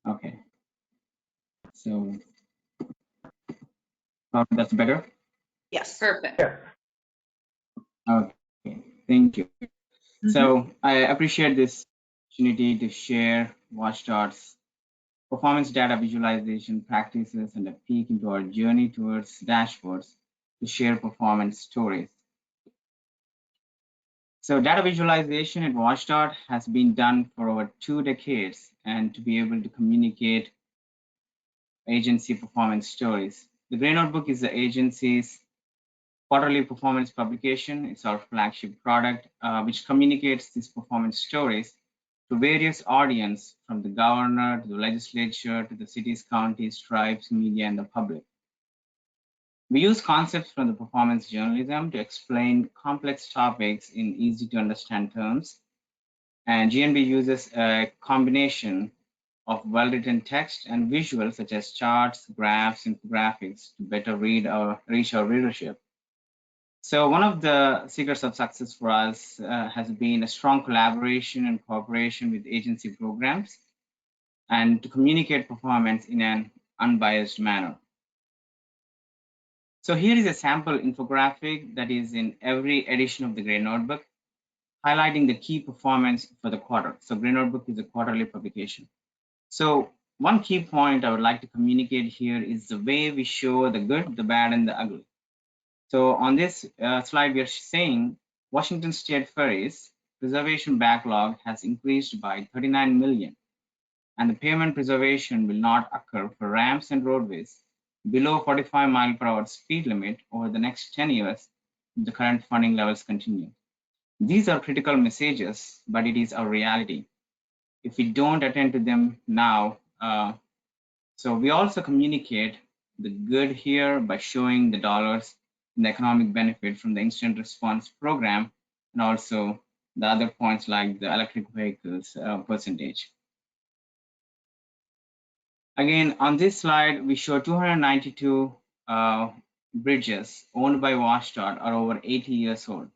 Okay. So that's better. Yes. Perfect. Yes. Okay. Thank you. So I appreciate this opportunity to share WSDOT's performance data visualization practices and a peek into our journey towards dashboards to share performance stories. So data visualization at WSDOT has been done for over 2 decades, and to be able to communicate agency performance stories. The Gray Notebook is the agency's quarterly performance publication. It's our flagship product, which communicates these performance stories to various audience, from the governor to the legislature to the cities, counties, tribes, media, and the public. We use concepts from the performance journalism to explain complex topics in easy to understand terms. And GNB uses a combination of well-written text and visuals such as charts, graphs, infographics to better reach our readership. So one of the secrets of success for us has been a strong collaboration and cooperation with agency programs and to communicate performance in an unbiased manner. So here is a sample infographic that is in every edition of the Gray Notebook, highlighting the key performance for the quarter. So Gray Notebook is a quarterly publication. So one key point I would like to communicate here is the way we show the good, the bad, and the ugly. So on this slide, we are saying Washington State Ferries preservation backlog has increased by 39 million, and the pavement preservation will not occur for ramps and roadways below 45 mph speed limit over the next 10 years if the current funding levels continue. These are critical messages, but it is our reality if we don't attend to them now. So we also communicate the good here by showing the dollars and the economic benefit from the instant response program, and also the other points like the electric vehicles percentage. Again, on this slide, we show 292 bridges owned by WSDOT are over 80 years old.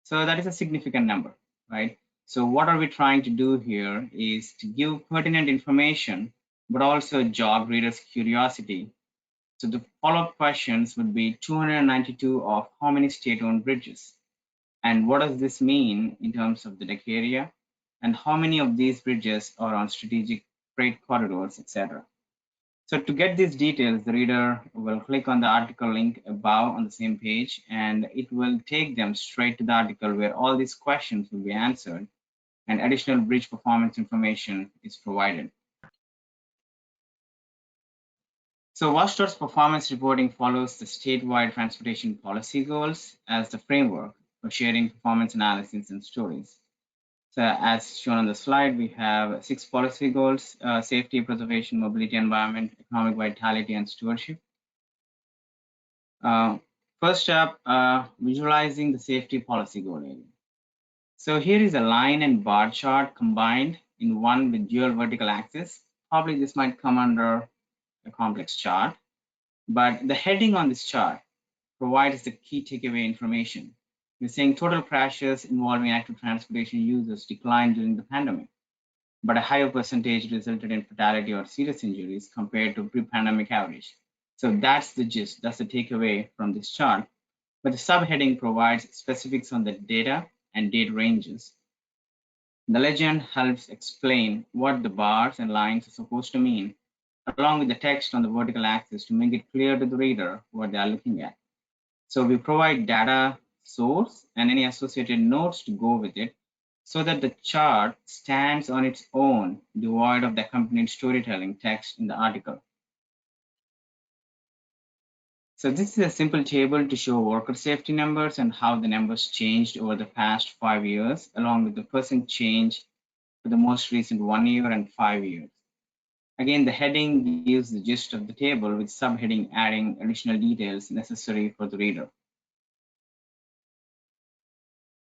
So that is a significant number, right? So what are we trying to do here is to give pertinent information, but also jog readers' curiosity. So the follow-up questions would be 292 of how many state-owned bridges? And what does this mean in terms of the deck area? And how many of these bridges are on strategic freight corridors, etc.? So to get these details, the reader will click on the article link above on the same page, and it will take them straight to the article where all these questions will be answered and additional bridge performance information is provided. So WSDOT's performance reporting follows the statewide transportation policy goals as the framework for sharing performance analysis and stories. So as shown on the slide, we have 6 policy goals: safety, preservation, mobility, environment, economic vitality, and stewardship. First up, visualizing the safety policy goal area. So here is a line and bar chart combined in one with dual vertical axis. Probably this might come under a complex chart, but the heading on this chart provides the key takeaway information. We're saying total crashes involving active transportation users declined during the pandemic, but a higher percentage resulted in fatality or serious injuries compared to pre-pandemic average. So that's the gist, that's the takeaway from this chart. But the subheading provides specifics on the data and date ranges. The legend helps explain what the bars and lines are supposed to mean, along with the text on the vertical axis to make it clear to the reader what they are looking at. So we provide data source and any associated notes to go with it, so that the chart stands on its own, devoid of the accompanied storytelling text in the article. So this is a simple table to show worker safety numbers and how the numbers changed over the past 5 years, along with the percent change for the most recent 1 year and 5 years. Again, the heading gives the gist of the table, with subheading adding additional details necessary for the reader.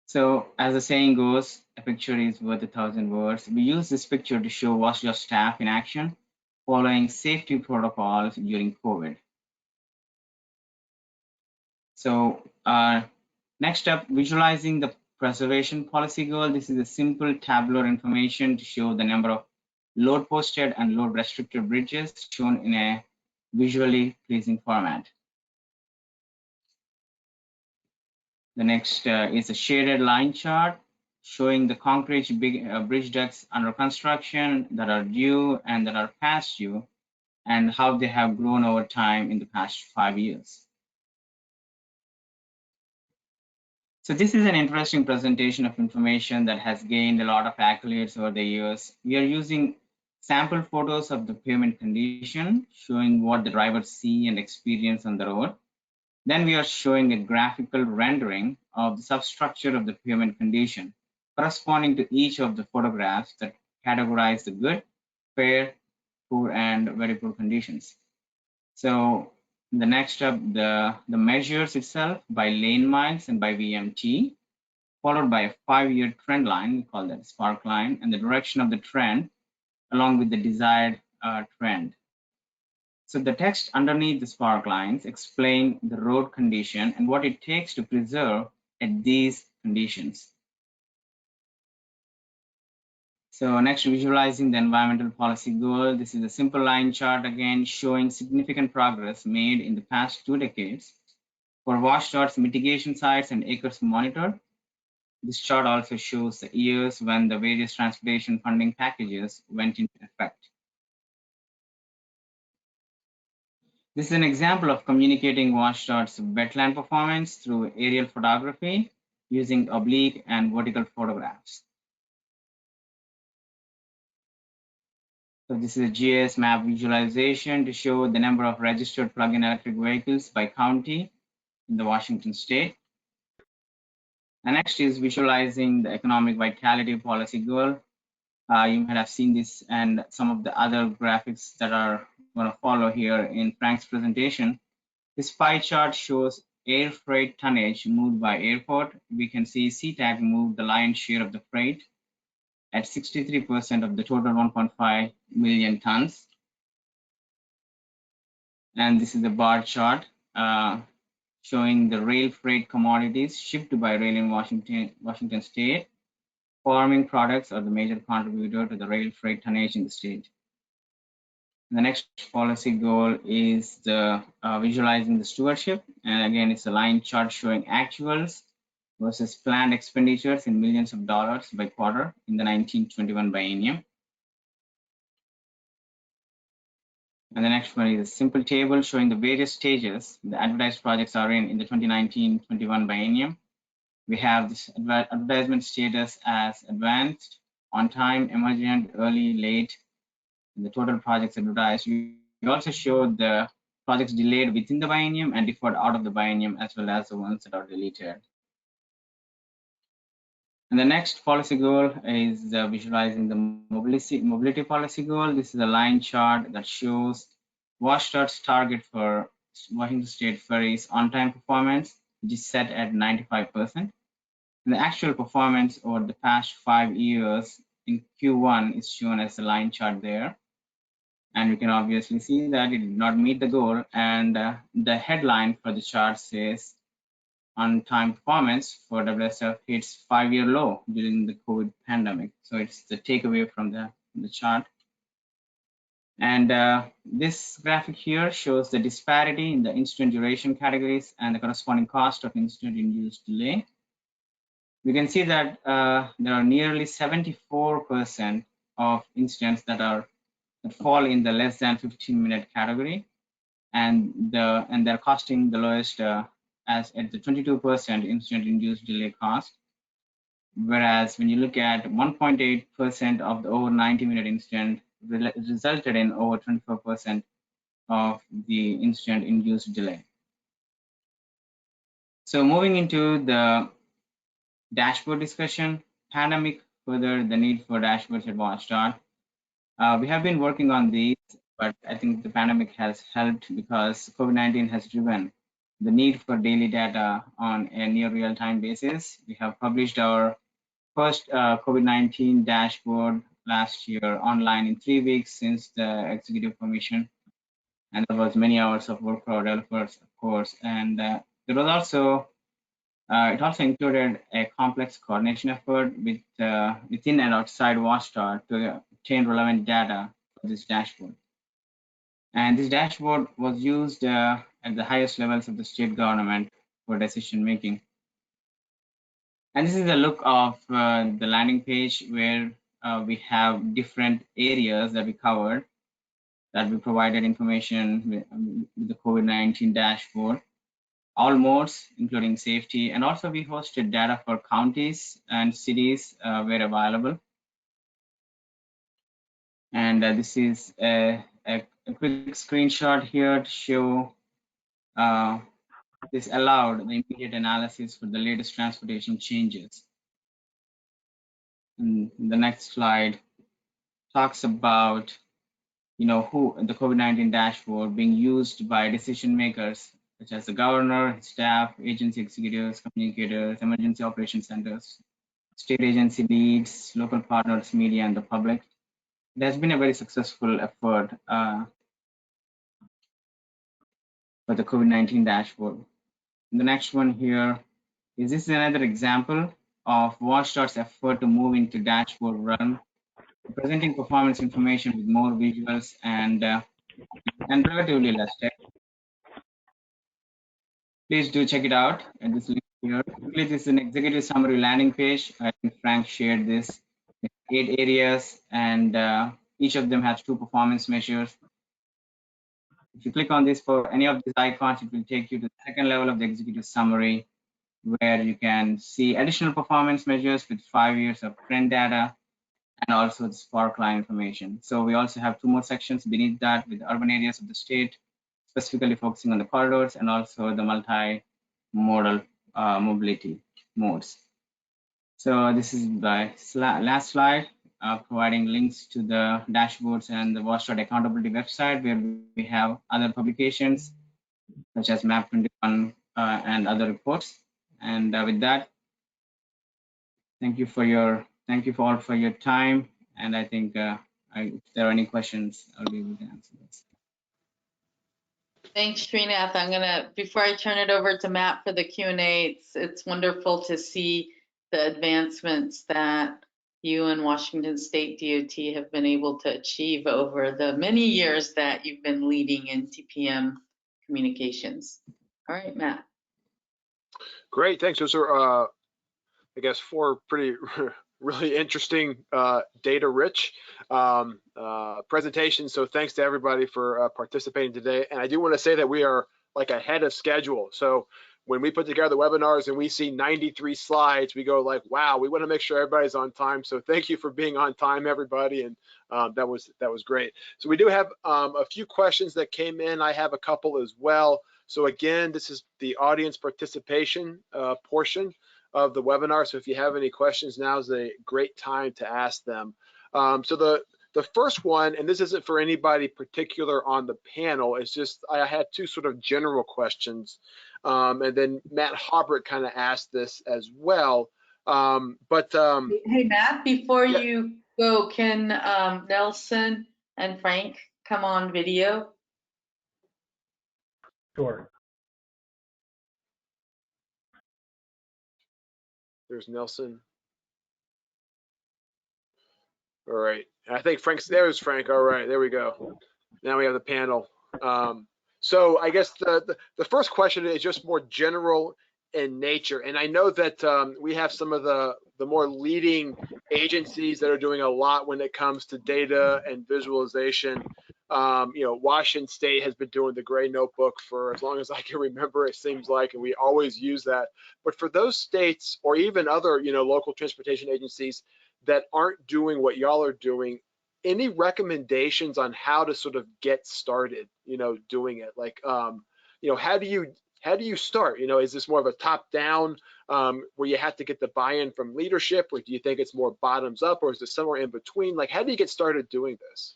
So as the saying goes, a picture is worth 1,000 words. We use this picture to show WSDOT staff in action following safety protocols during COVID. So next up, visualizing the preservation policy goal. This is a simple tabular information to show the number of load posted and load restricted bridges shown in a visually pleasing format. The next is a shaded line chart showing the concrete bridge decks under construction that are due and that are past due, and how they have grown over time in the past 5 years. So this is an interesting presentation of information that has gained a lot of accolades over the years. We are using sample photos of the pavement condition, showing what the drivers see and experience on the road. Then we are showing a graphical rendering of the substructure of the pavement condition, corresponding to each of the photographs that categorize the good, fair, poor, and very poor conditions. So the next up, the measures itself by lane miles and by VMT, followed by a 5-year trend line, we call that spark line, and the direction of the trend along with the desired trend. So the text underneath the spark lines explain the road condition and what it takes to preserve at these conditions. So next, visualizing the environmental policy goal. This is a simple line chart again showing significant progress made in the past 2 decades for WSDOT's mitigation sites and acres monitored. This chart also shows the years when the various transportation funding packages went into effect. This is an example of communicating WSDOT's wetland performance through aerial photography using oblique and vertical photographs. So this is a GIS map visualization to show the number of registered plug-in electric vehicles by county in the Washington state. And next is visualizing the economic vitality policy goal. You might have seen this and some of the other graphics that are going to follow here in Frank's presentation. This pie chart shows air freight tonnage moved by airport. We can see SeaTac moved the lion's share of the freight at 63% of the total 1.5 million tons. And this is the bar chart showing the rail freight commodities shipped by rail in Washington state. Farming products are the major contributor to the rail freight tonnage in the state. The next policy goal is the visualizing the stewardship. And again, it's a line chart showing actuals versus planned expenditures in millions of dollars by quarter in the 1921 biennium. And the next one is a simple table showing the various stages the advertised projects are in the 2019-21 biennium. We have this advertisement status as advanced, on time, emergent, early, late, and the total projects advertised. We also show the projects delayed within the biennium and deferred out of the biennium, as well as the ones that are deleted. And the next policy goal is visualizing the mobility policy goal. This is a line chart that shows WSDOT's target for Washington State Ferries on-time performance, which is set at 95%. And the actual performance over the past 5 years in Q1 is shown as the line chart there. And you can obviously see that it did not meet the goal. And the headline for the chart says, on-time performance for WSF hits 5-year low during the COVID pandemic. So it's the takeaway from the chart. And this graphic here shows the disparity in the incident duration categories and the corresponding cost of incident-induced delay. We can see that there are nearly 74% of incidents that fall in the less than 15-minute category, and they're costing the lowest as at the 22% incident-induced delay cost. Whereas when you look at 1.8% of the over 90-minute incident resulted in over 24% of the incident-induced delay. So moving into the dashboard discussion, pandemic furthered the need for dashboards at WSDOT. We have been working on these, but I think the pandemic has helped because COVID-19 has driven the need for daily data on a near real-time basis. We have published our first COVID-19 dashboard last year online in 3 weeks since the executive permission. And there was many hours of work for our developers, of course. And there was also, it also included a complex coordination effort with, within and outside WSDOT to obtain relevant data for this dashboard. And this dashboard was used at the highest levels of the state government for decision making. And this is a look of the landing page where we have different areas that we covered, that we provided information with the COVID-19 dashboard, all modes, including safety, and also we hosted data for counties and cities where available. And this is a quick screenshot here to show this allowed the immediate analysis for the latest transportation changes. And the next slide talks about, who the COVID-19 dashboard being used by decision makers, such as the governor, his staff, agency executives, communicators, emergency operation centers, state agency leads, local partners, media, and the public. It has been a very successful effort for the COVID-19 dashboard. And the next one here is this is another example of WSDOT's effort to move into dashboard realm, presenting performance information with more visuals and relatively less text. Please do check it out at this link here. This is an executive summary landing page. I think Frank shared this. 8 areas, and each of them has 2 performance measures. If you click on this for any of these icons, it will take you to the second level of the executive summary, where you can see additional performance measures with 5 years of trend data and also the spark line information. So we also have 2 more sections beneath that with urban areas of the state, specifically focusing on the corridors and also the multi-modal mobility modes. So this is the last slide, providing links to the dashboards and the WSDOT accountability website, where we have other publications such as Map 21 and other reports. And with that, thank you all for your time. And I think if there are any questions, I'll be able to answer this. Thanks, Sreenath. Before I turn it over to Matt for the Q&A, it's wonderful to see the advancements that you and Washington State DOT have been able to achieve over the many years that you've been leading in TPM communications. All right, Matt. Great, thanks. Those are, I guess, 4 pretty really interesting, data-rich presentations. So thanks to everybody for participating today. And I do want to say that we are like ahead of schedule. So when we put together the webinars and we see 93 slides, we go like, wow, we want to make sure everybody's on time. So thank you for being on time, everybody. And that was great. So we do have a few questions that came in. I have a couple as well. So again, this is the audience participation portion of the webinar. So if you have any questions, now is a great time to ask them. So the first one, and this isn't for anybody particular on the panel, it's just I had 2 sort of general questions. And then Matt Hobbrick kind of asked this as well. Hey, Matt, before you go, can Nelson and Frank come on video? Sure. There's Nelson. All right. I think there's Frank. All right, there we go. Now we have the panel. So I guess the first question is just more general in nature. And I know that we have some of the more leading agencies that are doing a lot when it comes to data and visualization. Washington State has been doing the gray notebook for as long as I can remember, it seems like, and we always use that. But for those states or even other, local transportation agencies that aren't doing what y'all are doing, any recommendations on how to sort of get started, doing it? Like, how do you start? Is this more of a top down where you have to get the buy-in from leadership, or do you think it's more bottoms up, or is it somewhere in between? Like, how do you get started doing this?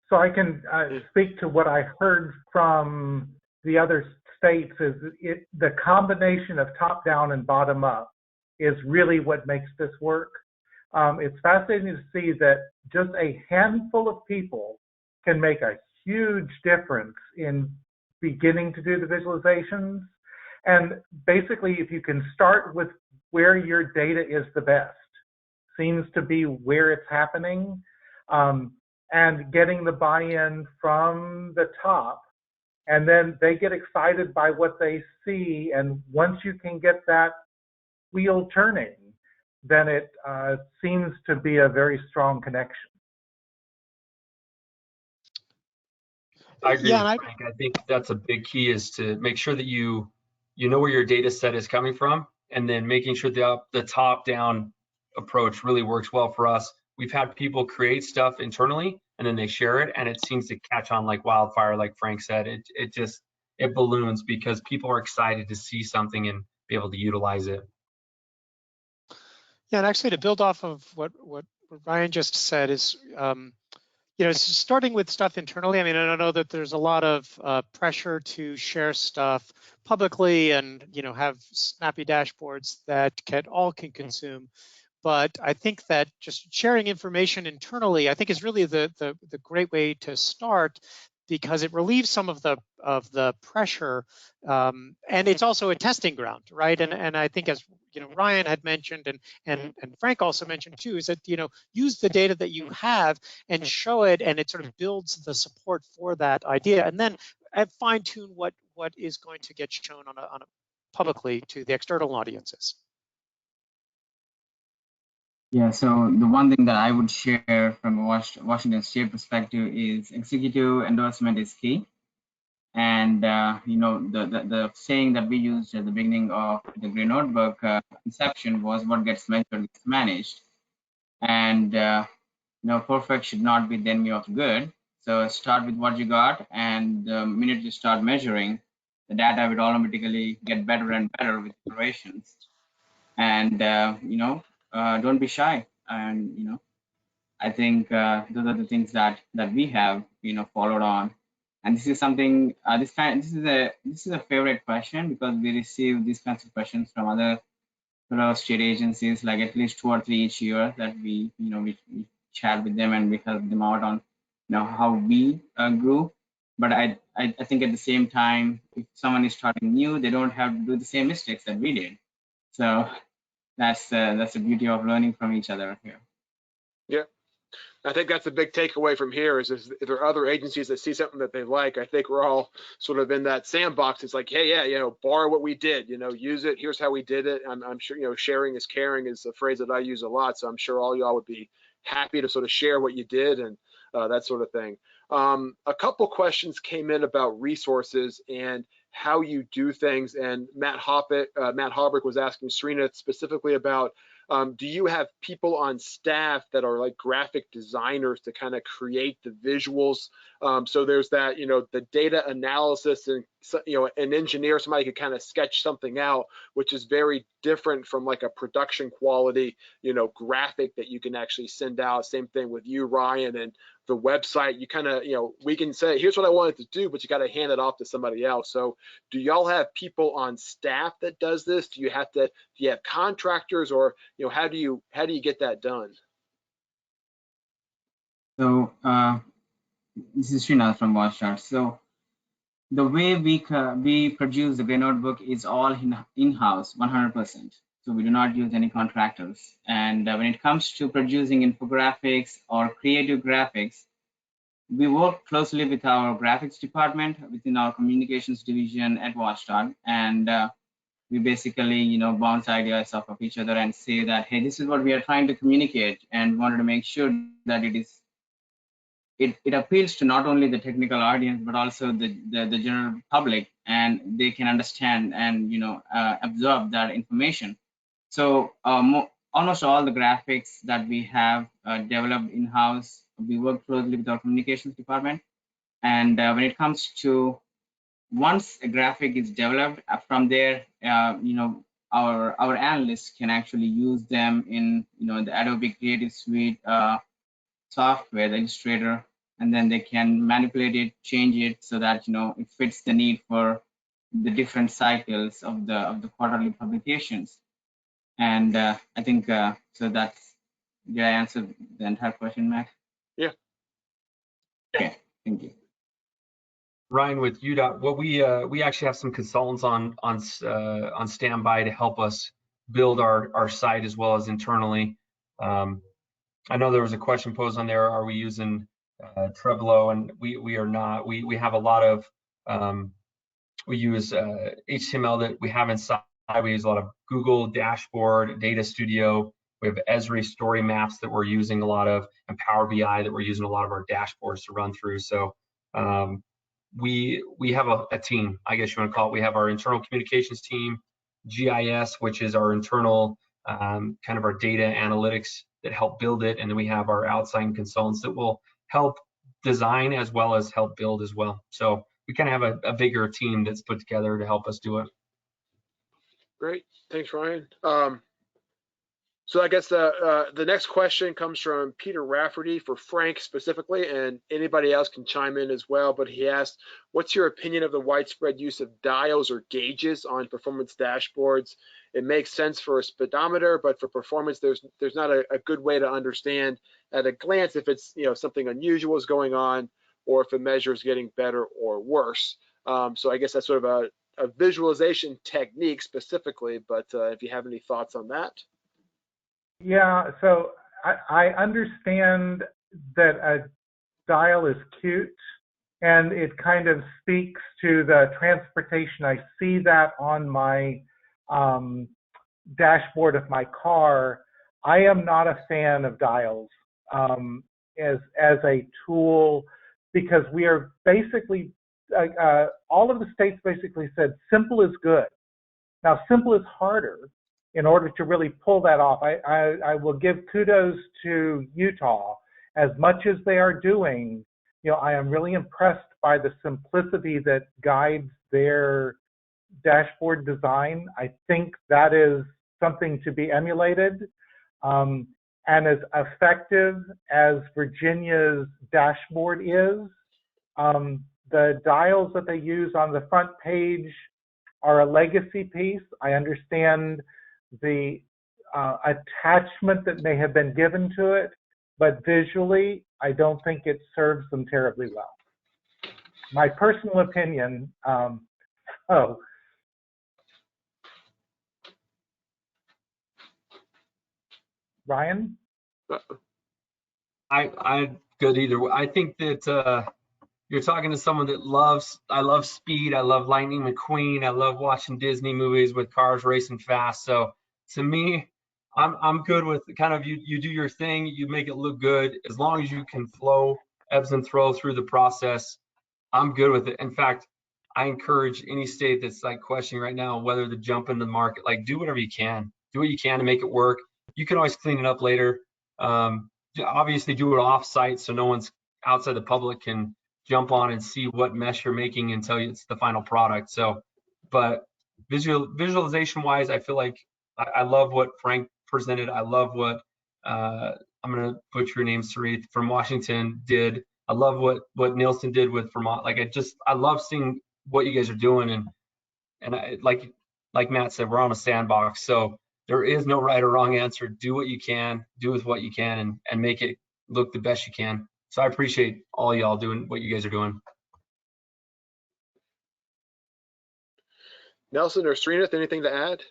So I can speak to what I heard from the other states is the combination of top down and bottom up is really what makes this work. It's fascinating to see that just a handful of people can make a huge difference in beginning to do the visualizations. And basically, if you can start with where your data is the best, seems to be where it's happening, and getting the buy-in from the top, and then they get excited by what they see, and once you can get that wheel turning, then it seems to be a very strong connection. I agree Yeah, with Frank. I think that's a big key, is to make sure that you know where your data set is coming from, and then making sure the top-down approach really works well for us. We've had people create stuff internally, and then they share it, and it seems to catch on like wildfire, like Frank said. It balloons because people are excited to see something and be able to utilize it. Yeah, and actually to build off of what Ryan just said is, you know, starting with stuff internally. I mean, I know that there's a lot of pressure to share stuff publicly and, you know, have snappy dashboards that all can consume. But I think that just sharing information internally, I think, is really the great way to start, because it relieves some of the pressure, and it's also a testing ground, right? And I think, as you know, Ryan had mentioned, and Frank also mentioned too, is that, you know, use the data that you have and show it, and it sort of builds the support for that idea, and then fine tune what is going to get shown on a publicly to the external audiences. Yeah, so the one thing that I would share from a Washington State perspective is executive endorsement is key. And you know, the saying that we used at the beginning of the Green Notebook inception was, what gets measured gets managed. And you know, perfect should not be the enemy of good. So start with what you got, and the minute you start measuring, the data will automatically get better and better with iterations. And you know, don't be shy. And you know, I think those are the things that we have, you know, followed on. And this is something, this is a favorite question, because we receive these kinds of questions from other state agencies, like at least 2 or 3 each year, that we, you know, we chat with them and we help them out on, you know, how we grew. But I think at the same time, if someone is starting new, they don't have to do the same mistakes that we did. So that's the beauty of learning from each other here. Yeah. I think that's a big takeaway from here is if there are other agencies that see something that they like, I think we're all sort of in that sandbox. It's like, hey, yeah, you know, borrow what we did, you know, use it. Here's how we did it. I'm sure, you know, sharing is caring is a phrase that I use a lot. So I'm sure all y'all would be happy to sort of share what you did and that sort of thing. A couple questions came in about resources and how you do things. And Matt Hobbrick was asking Sreenath specifically about, do you have people on staff that are like graphic designers to kind of create the visuals? So there's that, you know, the data analysis, and, you know, an engineer, somebody could kind of sketch something out, which is very different from like a production quality, you know, graphic that you can actually send out. Same thing with you, Ryan, and the website. You kind of, you know, we can say, here's what I wanted to do, but you got to hand it off to somebody else. So do y'all have people on staff that does this? Do you have contractors, or, you know, how do you get that done? So this is Sreenath from WSDOT. So the way we produce the Green Notebook is all in-house, 100%. So we do not use any contractors. And when it comes to producing infographics or creative graphics, we work closely with our graphics department within our communications division at WSDOT, and we basically, you know, bounce ideas off of each other and say that, hey, this is what we are trying to communicate, and wanted to make sure that it appeals to not only the technical audience but also the general public, and they can understand and, you know, absorb that information. So almost all the graphics that we have developed in-house, we work closely with our communications department. And when it comes to, once a graphic is developed, from there, you know, our analysts can actually use them in, you know, the Adobe Creative Suite software, the Illustrator, and then they can manipulate it, change it so that it fits the need for the different cycles of the quarterly publications. And I think so. Did I answer the entire question, Matt? Yeah. Okay, thank you. Ryan, with UDOT, what we actually have some consultants on standby to help us build our site as well as internally. I know there was a question posed on there. Are we using Tableau? And we are not. We have a lot of we use HTML that we have inside. We use a lot of Google Dashboard, Data Studio. We have Esri story maps that we're using a lot of, and Power BI that we're using a lot of our dashboards to run through. So we have a team, I guess you want to call it. We have our internal communications team, GIS, which is our internal kind of our data analytics that help build it, and then we have our outside consultants that will help design as well as help build as well. So we kind of have a bigger team that's put together to help us do it. Great, thanks, Ryan. So I guess the next question comes from Peter Rafferty for Frank specifically, and anybody else can chime in as well. But he asked, what's your opinion of the widespread use of dials or gauges on performance dashboards? It makes sense for a speedometer, but for performance, there's not a good way to understand at a glance if it's something unusual is going on, or if a measure is getting better or worse. So I guess that's sort of a visualization technique specifically, but if you have any thoughts on that. Yeah, so I understand that a dial is cute, and it kind of speaks to the transportation. I see that on my dashboard of my car. I am not a fan of dials as a tool, because we are basically, all of the states basically said simple is good. Now, simple is harder in order to really pull that off. I will give kudos to Utah. As much as they are doing, I am really impressed by the simplicity that guides their dashboard design. I think that is something to be emulated. And as effective as Virginia's dashboard is, the dials that they use on the front page are a legacy piece. I understand the attachment that may have been given to it, but visually, I don't think it serves them terribly well. My personal opinion. Ryan? I good either way. I think that you're talking to someone that I love speed. I love Lightning McQueen. I love watching Disney movies with cars racing fast. So to me, I'm good with kind of you do your thing, you make it look good. As long as you can flow, ebbs and flow through the process, I'm good with it. In fact, I encourage any state that's like questioning right now whether to jump into the market, like do whatever you can. Do what you can to make it work. You can always clean it up later. Obviously do it off site so no one's outside the public can jump on and see what mesh you're making until it's the final product. So, but visualization wise, I feel like I love what Frank presented. I love what I'm gonna butcher your name, Sreenath from Washington did. I love what Nielsen did with Vermont. Like I love seeing what you guys are doing, and I, like Matt said, we're on a sandbox, so there is no right or wrong answer. Do what you can, do with what you can, and make it look the best you can. So I appreciate all y'all doing what you guys are doing. Nelson or Sreenath, anything to add?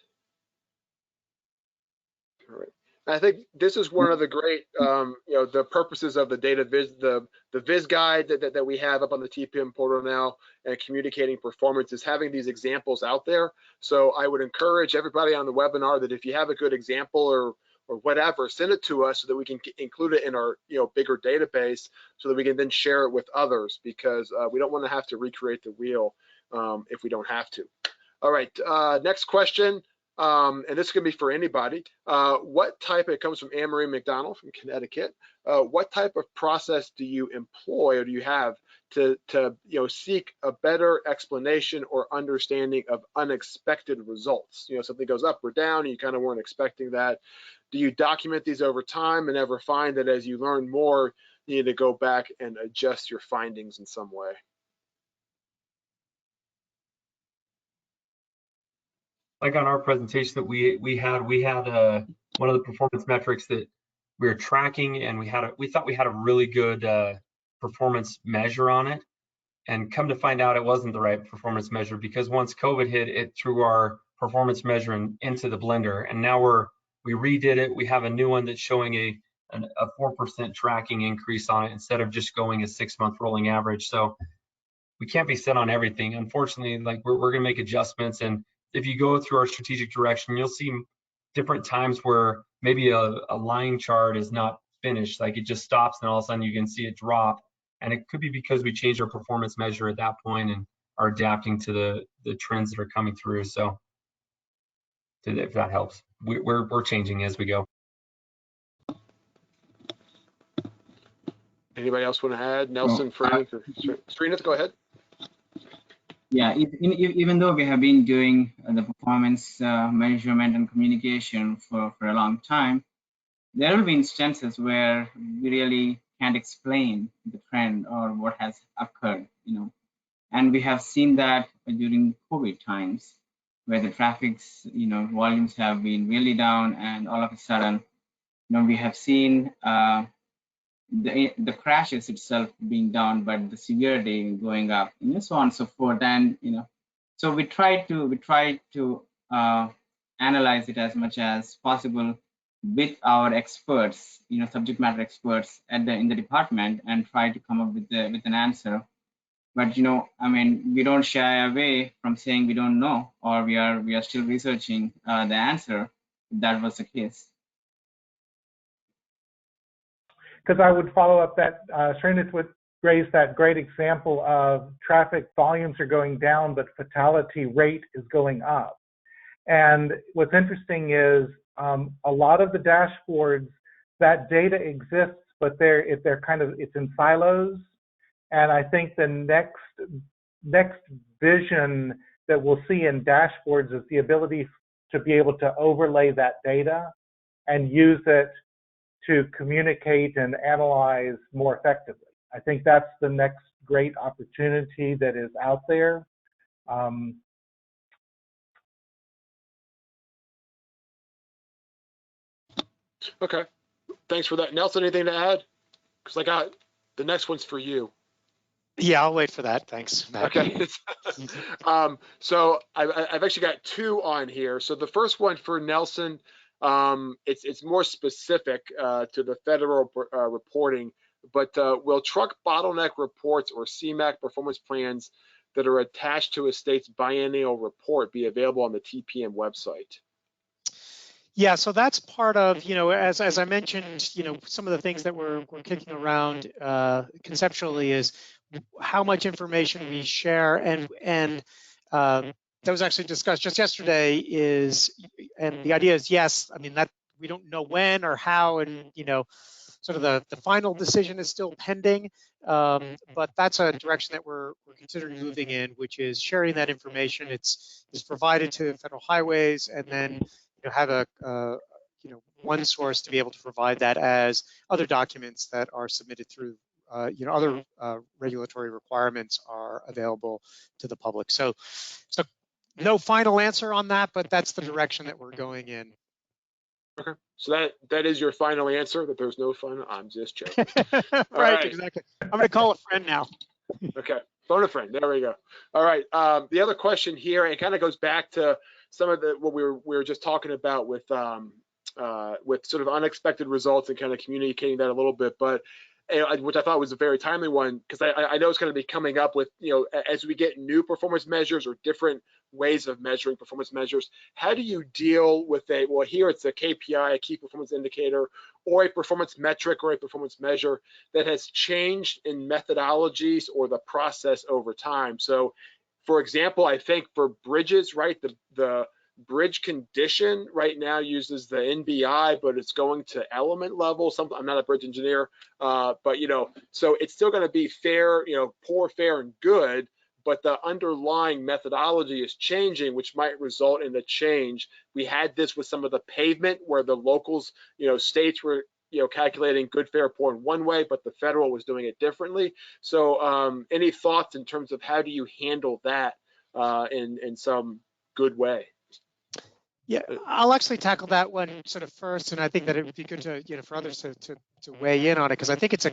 All right. I think this is one of the great, the purposes of the data viz, the viz guide that we have up on the TPM portal now, and communicating performance is having these examples out there. So I would encourage everybody on the webinar that if you have a good example or whatever, send it to us so that we can include it in our bigger database, so that we can then share it with others, because we don't want to have to recreate the wheel if we don't have to. All right, next question. And this can be for anybody. What type, it comes from Anne-Marie McDonald from Connecticut. What type of process do you employ or do you have to seek a better explanation or understanding of unexpected results? Something goes up or down and you kind of weren't expecting that. Do you document these over time and ever find that as you learn more, you need to go back and adjust your findings in some way. Like on our presentation that we had one of the performance metrics that we were tracking, and we thought we had a really good performance measure on it, and come to find out it wasn't the right performance measure, because once COVID hit, it threw our performance measure into the blender, and now we redid it. We have a new one that's showing a 4% tracking increase on it instead of just going a 6-month rolling average. So we can't be set on everything, unfortunately. Like we're gonna make adjustments, and if you go through our strategic direction, you'll see different times where maybe a line chart is not finished, like it just stops, and all of a sudden you can see it drop, and it could be because we changed our performance measure at that point and are adapting to the trends that are coming through. So if that helps, we're changing as we go. Anybody else want to add? Nelson, Sreenath, go ahead. Yeah, even though we have been doing the performance measurement and communication for a long time, there will be instances where we really can't explain the trend or what has occurred, and we have seen that during COVID times, where the traffic's volumes have been really down, and all of a sudden, we have seen the crashes itself being down, but the severity going up, so on and so forth. And so we try to analyze it as much as possible with our experts, subject matter experts in the department, and try to come up with an answer. But I mean, we don't shy away from saying we don't know, or we are still researching the answer, if that was the case. Because I would follow up that Sreenath would raise that great example of traffic volumes are going down, but fatality rate is going up. And what's interesting is a lot of the dashboards, that data exists, but it's in silos. And I think the next vision that we'll see in dashboards is the ability to be able to overlay that data and use it to communicate and analyze more effectively. I think that's the next great opportunity that is out there. Okay, thanks for that. Nelson, anything to add? Because I got the next one's for you. Yeah, I'll wait for that. Thanks, Matt. Okay. So I've actually got two on here. So the first one for Nelson, it's more specific to the federal reporting, but will truck bottleneck reports or CMAQ performance plans that are attached to a state's biennial report be available on the TPM website? Yeah, so that's part of, as I mentioned, some of the things that we're kicking around conceptually is how much information we share, and that was actually discussed just yesterday and the idea is, yes, I mean, that we don't know when or how, and sort of the final decision is still pending, but that's a direction that we're considering moving in, which is sharing that information. It's provided to federal highways, and then have a one source to be able to provide that as other documents that are submitted through other regulatory requirements are available to the public. So no final answer on that, but that's the direction that we're going in. Okay, so that is your final answer, that there's no final? I'm just joking. Right, exactly. I'm going to call a friend now. Okay, phone a friend. There we go. All right. The other question here, it kind of goes back to some of what we were just talking about with sort of unexpected results and kind of communicating that a little bit, but which I thought was a very timely one, because I know it's going to be coming up with, as we get new performance measures or different ways of measuring performance measures, how do you deal with well, here it's a KPI, a key performance indicator, or a performance metric or a performance measure that has changed in methodologies or the process over time. So for example, I think for bridges, right, the bridge condition right now uses the NBI, but it's going to element level. I'm not a bridge engineer, but so it's still going to be fair, poor, fair, and good, but the underlying methodology is changing, which might result in a change. We had this with some of the pavement where the locals, states were calculating good, fair, poor in one way, but the federal was doing it differently. So any thoughts in terms of how do you handle that in some good way? Yeah, I'll actually tackle that one sort of first, and I think that it would be good to, for others to weigh in on it, because I think it's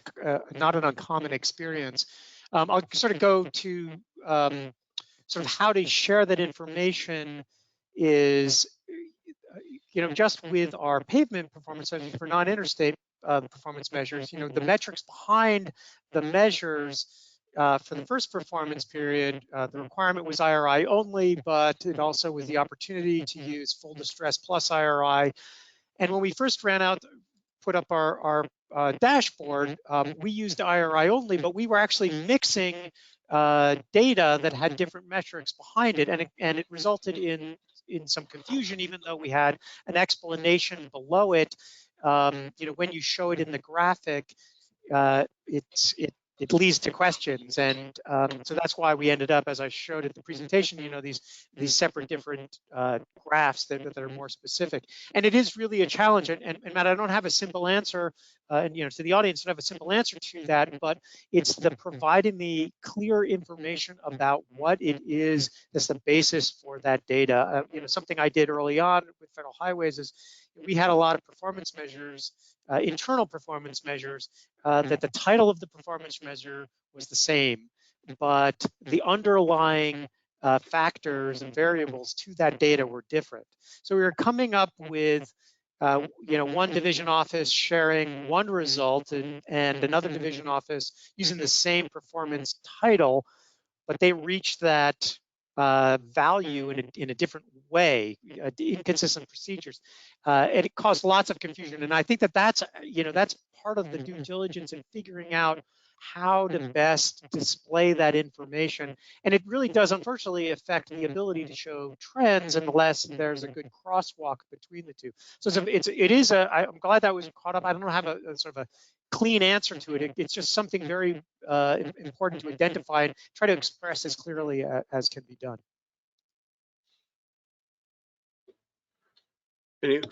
not an uncommon experience. I'll sort of go to sort of how to share that information is, just with our pavement performance measures for non-interstate performance measures, the metrics behind the measures for the first performance period, the requirement was IRI only, but it also was the opportunity to use full distress plus IRI. And when we first put up our dashboard, we used IRI only, but we were actually mixing data that had different metrics behind it, and it resulted in some confusion, even though we had an explanation below it. When you show it in the graphic, it leads to questions, and so that's why we ended up, as I showed at the presentation, these separate different graphs that are more specific. And it is really a challenge. And Matt, I don't have a simple answer, and to the audience, I don't have a simple answer to that, but it's the providing the clear information about what it is that's the basis for that data. Something I did early on with Federal Highways is we had a lot of performance measures, internal performance measures, that the title of the performance measure was the same, but the underlying factors and variables to that data were different. So we were coming up with one division office sharing one result and another division office using the same performance title, but they reached that value in a different way, inconsistent procedures. And it caused lots of confusion. And I think that's part of the due diligence in figuring out how to best display that information. And it really does, unfortunately, affect the ability to show trends unless there's a good crosswalk between the two. So I'm glad that was caught up. I don't have a sort of a clean answer to it. It's just something very important to identify and try to express as clearly as can be done.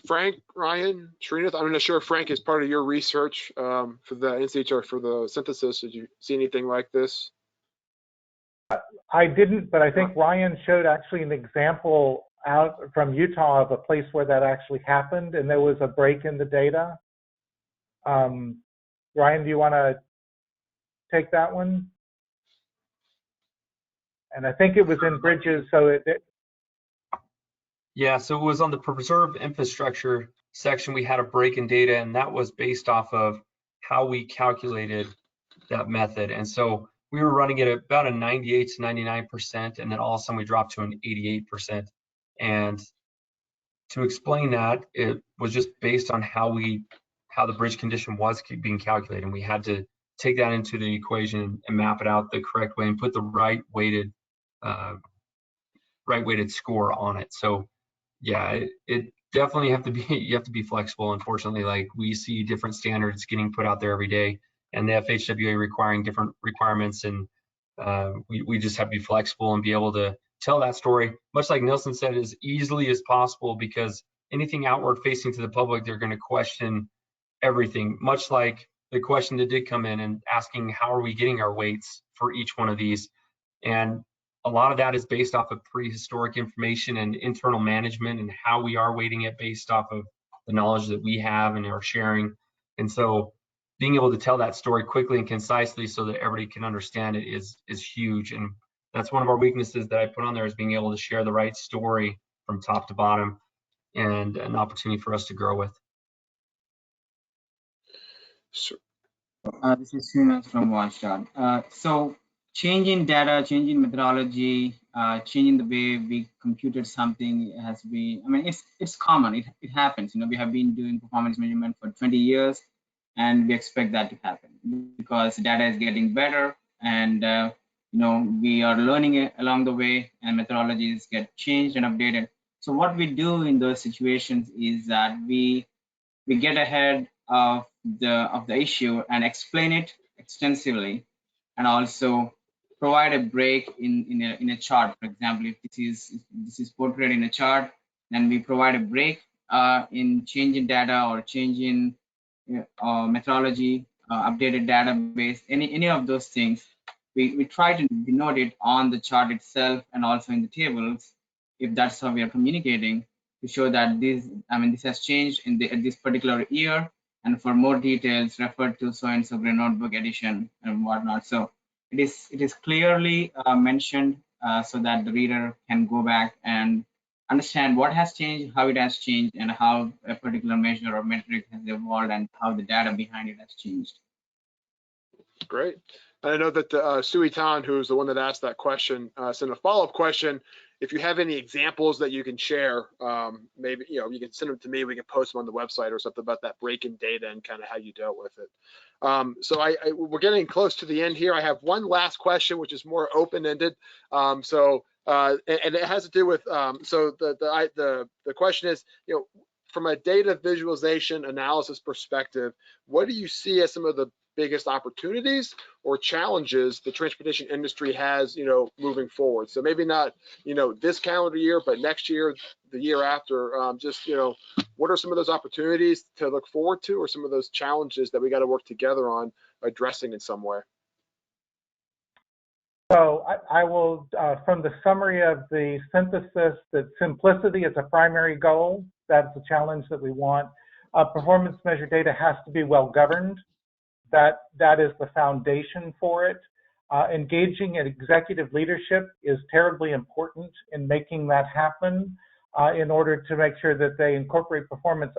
Frank, Ryan, Sreenath, I'm not sure if Frank is part of your research for the NCHR for the synthesis. Did you see anything like this? I didn't, but I think Ryan showed actually an example out from Utah of a place where that actually happened, and there was a break in the data. Ryan, do you want to take that one? And I think it was in bridges, so Yeah, so it was on the preserve infrastructure section. We had a break in data, and that was based off of how we calculated that method. And so we were running it at about a 98 to 99%, and then all of a sudden we dropped to an 88%. And to explain that, it was just based on how the bridge condition was being calculated. And we had to take that into the equation and map it out the correct way and put the right weighted score on it. So yeah, it definitely you have to be flexible. Unfortunately, like we see different standards getting put out there every day, and the FHWA requiring different requirements, and we just have to be flexible and be able to tell that story, much like Nelson said, as easily as possible, because anything outward facing to the public, they're going to question everything, much like the question that did come in and asking how are we getting our weights for each one of these. And a lot of that is based off of prehistoric information and internal management and how we are weighting it based off of the knowledge that we have and are sharing. And so being able to tell that story quickly and concisely so that everybody can understand it is huge. And that's one of our weaknesses that I put on there, is being able to share the right story from top to bottom, and an opportunity for us to grow with. Sure. This is Sreenath from WSDOT. So changing data, changing methodology, changing the way we computed something has been, I mean, it's common, it happens. We have been doing performance measurement for 20 years, and we expect that to happen because data is getting better, and we are learning it along the way, and methodologies get changed and updated. So what we do in those situations is that we get ahead of the issue and explain it extensively, and also provide a break in a chart. For example, if this is portrayed in a chart, then we provide a break in changing data or changing methodology, updated database, any of those things, we try to denote it on the chart itself and also in the tables, if that's how we are communicating, to show that this has changed in this particular year, and for more details, refer to so-and-so Gray Notebook edition and whatnot. So it is clearly mentioned so that the reader can go back and understand what has changed, how it has changed, and how a particular measure or metric has evolved, and how the data behind it has changed. Great. And I know that Sui Tan, who's the one that asked that question, sent a follow-up question. If you have any examples that you can share, maybe you can send them to me. We can post them on the website or something about that break-in data and kind of how you dealt with it. So we're getting close to the end here. I have one last question, which is more open-ended. And it has to do with so the question is, from a data visualization analysis perspective, what do you see as some of the biggest opportunities or challenges the transportation industry has, moving forward? So maybe not, this calendar year, but next year, the year after, what are some of those opportunities to look forward to, or some of those challenges that we got to work together on addressing in some way? So I will, from the summary of the synthesis, that simplicity is a primary goal. That's the challenge that we want. Performance measure data has to be well governed. That is the foundation for it. Engaging in executive leadership is terribly important in making that happen, in order to make sure that they incorporate performance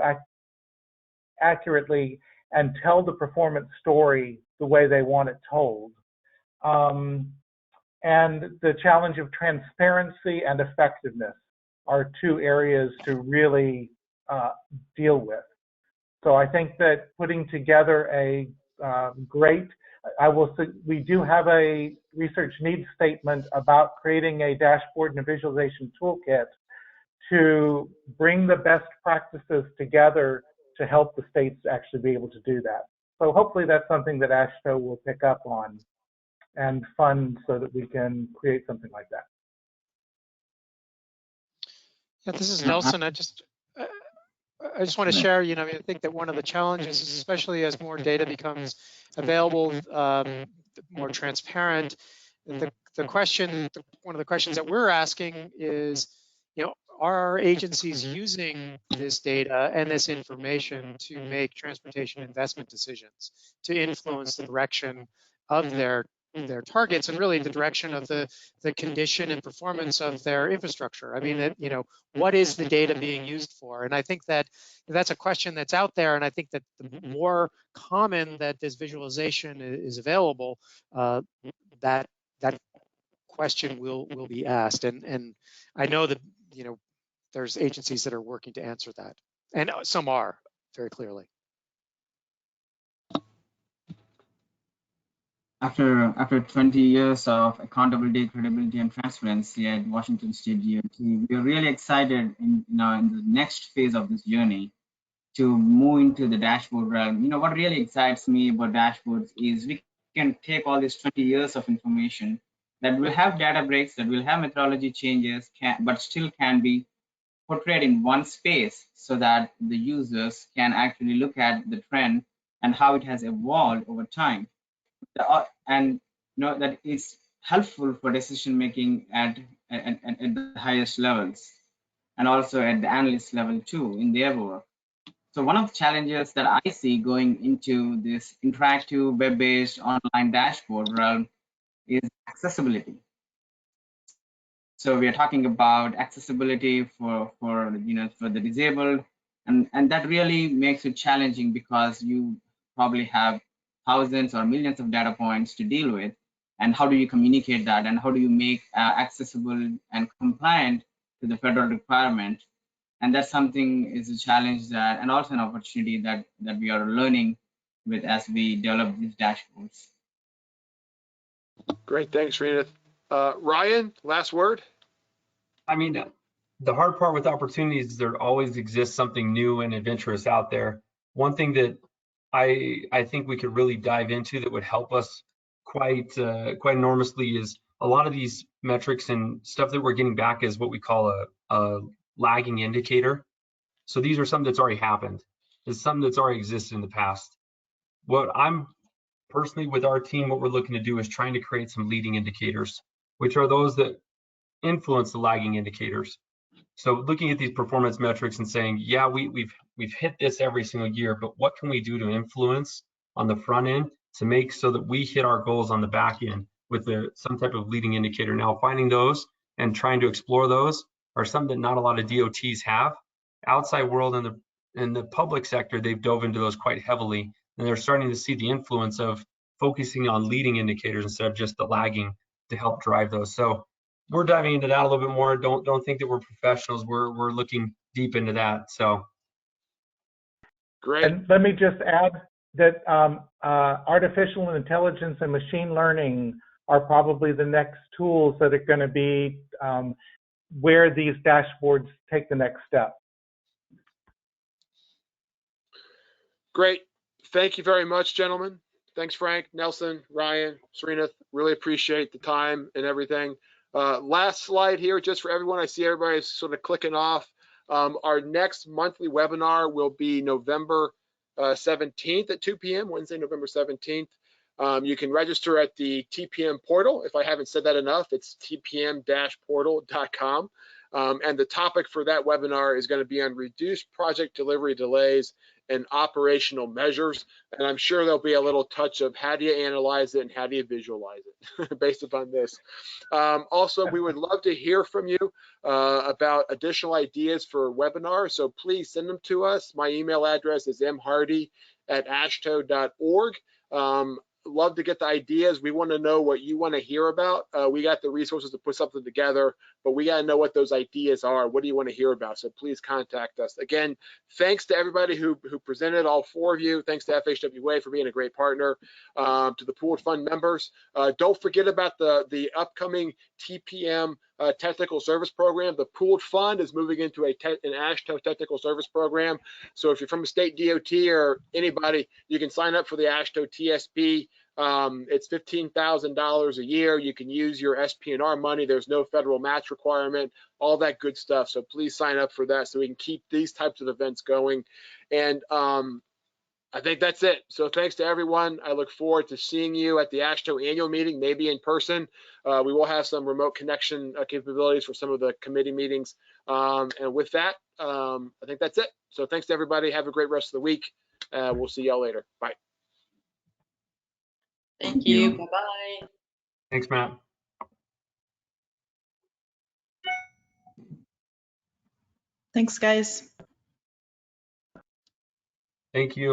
accurately and tell the performance story the way they want it told. And the challenge of transparency and effectiveness are two areas to really deal with. So I think that putting together a we do have a research needs statement about creating a dashboard and a visualization toolkit to bring the best practices together to help the states actually be able to do that. So hopefully that's something that AASHTO will pick up on and fund so that we can create something like that. Yeah, this is Nelson. I just want to share, I think that one of the challenges, especially as more data becomes available, more transparent, one of the questions that we're asking is, are our agencies using this data and this information to make transportation investment decisions, to influence the direction of their targets and really the direction of the condition and performance of their infrastructure? I mean, what is the data being used for? And I think that that's a question that's out there. And I think that the more common that this visualization is available, that question will be asked. And I know that, there's agencies that are working to answer that. And some are, very clearly. After 20 years of accountability, credibility, and transparency at Washington State DOT, we are really excited in the next phase of this journey to move into the dashboard realm. What really excites me about dashboards is we can take all these 20 years of information that will have data breaks, that will have methodology changes, but still can be portrayed in one space so that the users can actually look at the trend and how it has evolved over time. And that is helpful for decision making at the highest levels, and also at the analyst level too in their work. So one of the challenges that I see going into this interactive web-based online dashboard realm is accessibility. So we are talking about accessibility for the disabled, and that really makes it challenging because you probably have thousands or millions of data points to deal with, and how do you communicate that, and how do you make accessible and compliant to the federal requirement? And that's something is a challenge that, and also an opportunity that we are learning with as we develop these dashboards. Great, thanks, Sreenath. Ryan, last word. I mean, the hard part with opportunities is there always exists something new and adventurous out there. One thing that I think we could really dive into that would help us quite enormously is a lot of these metrics and stuff that we're getting back is what we call a lagging indicator. So these are something that's already happened. is something that's already existed in the past. What I'm personally with our team, what we're looking to do is trying to create some leading indicators, which are those that influence the lagging indicators. So looking at these performance metrics and saying, yeah, we've hit this every single year, but what can we do to influence on the front end to make so that we hit our goals on the back end with some type of leading indicator? Now, finding those and trying to explore those are something that not a lot of DOTs have. Outside world in the public sector, they've dove into those quite heavily, and they're starting to see the influence of focusing on leading indicators instead of just the lagging to help drive those. So we're diving into that a little bit more. Don't think that we're professionals. We're looking deep into that. So Great. And let me just add that artificial intelligence and machine learning are probably the next tools that are going to be where these dashboards take the next step. Great. Thank you very much, gentlemen. Thanks, Frank, Nelson, Ryan, Sreenath. Really appreciate the time and everything. Last slide here, just for everyone. I see everybody sort of clicking off. Our next monthly webinar will be November 17th at 2 p.m., Wednesday, November 17th. You can register at the TPM portal. If I haven't said that enough, it's tpm-portal.com. And the topic for that webinar is going to be on reduced project delivery delays and operational measures. And I'm sure there'll be a little touch of how do you analyze it and how do you visualize it based upon this. Also, we would love to hear from you about additional ideas for webinars. So please send them to us. My email address is mhardy@ashto.org. Love to get the ideas. We want to know what you want to hear about. We got the resources to put something together, but we got to know what those ideas are. What do you want to hear about? So please contact us. Again, thanks to everybody who presented, all four of you. Thanks to FHWA for being a great partner. To the pooled fund members, don't forget about the upcoming TPM technical service program. The pooled fund is moving into an AASHTO technical service program. So if you're from a state DOT or anybody, you can sign up for the AASHTO TSP. It's $15,000 a year. You can use your SP&R money. There's no federal match requirement, all that good stuff. So please sign up for that so we can keep these types of events going. And I think that's it. So thanks to everyone. I look forward to seeing you at the AASHTO annual meeting, maybe in person. We will have some remote connection capabilities for some of the committee meetings. And with that, I think that's it. So thanks to everybody. Have a great rest of the week. We'll see y'all later. Bye. Thank you. Bye-bye. thanks, Matt. Thanks, guys. Thank you.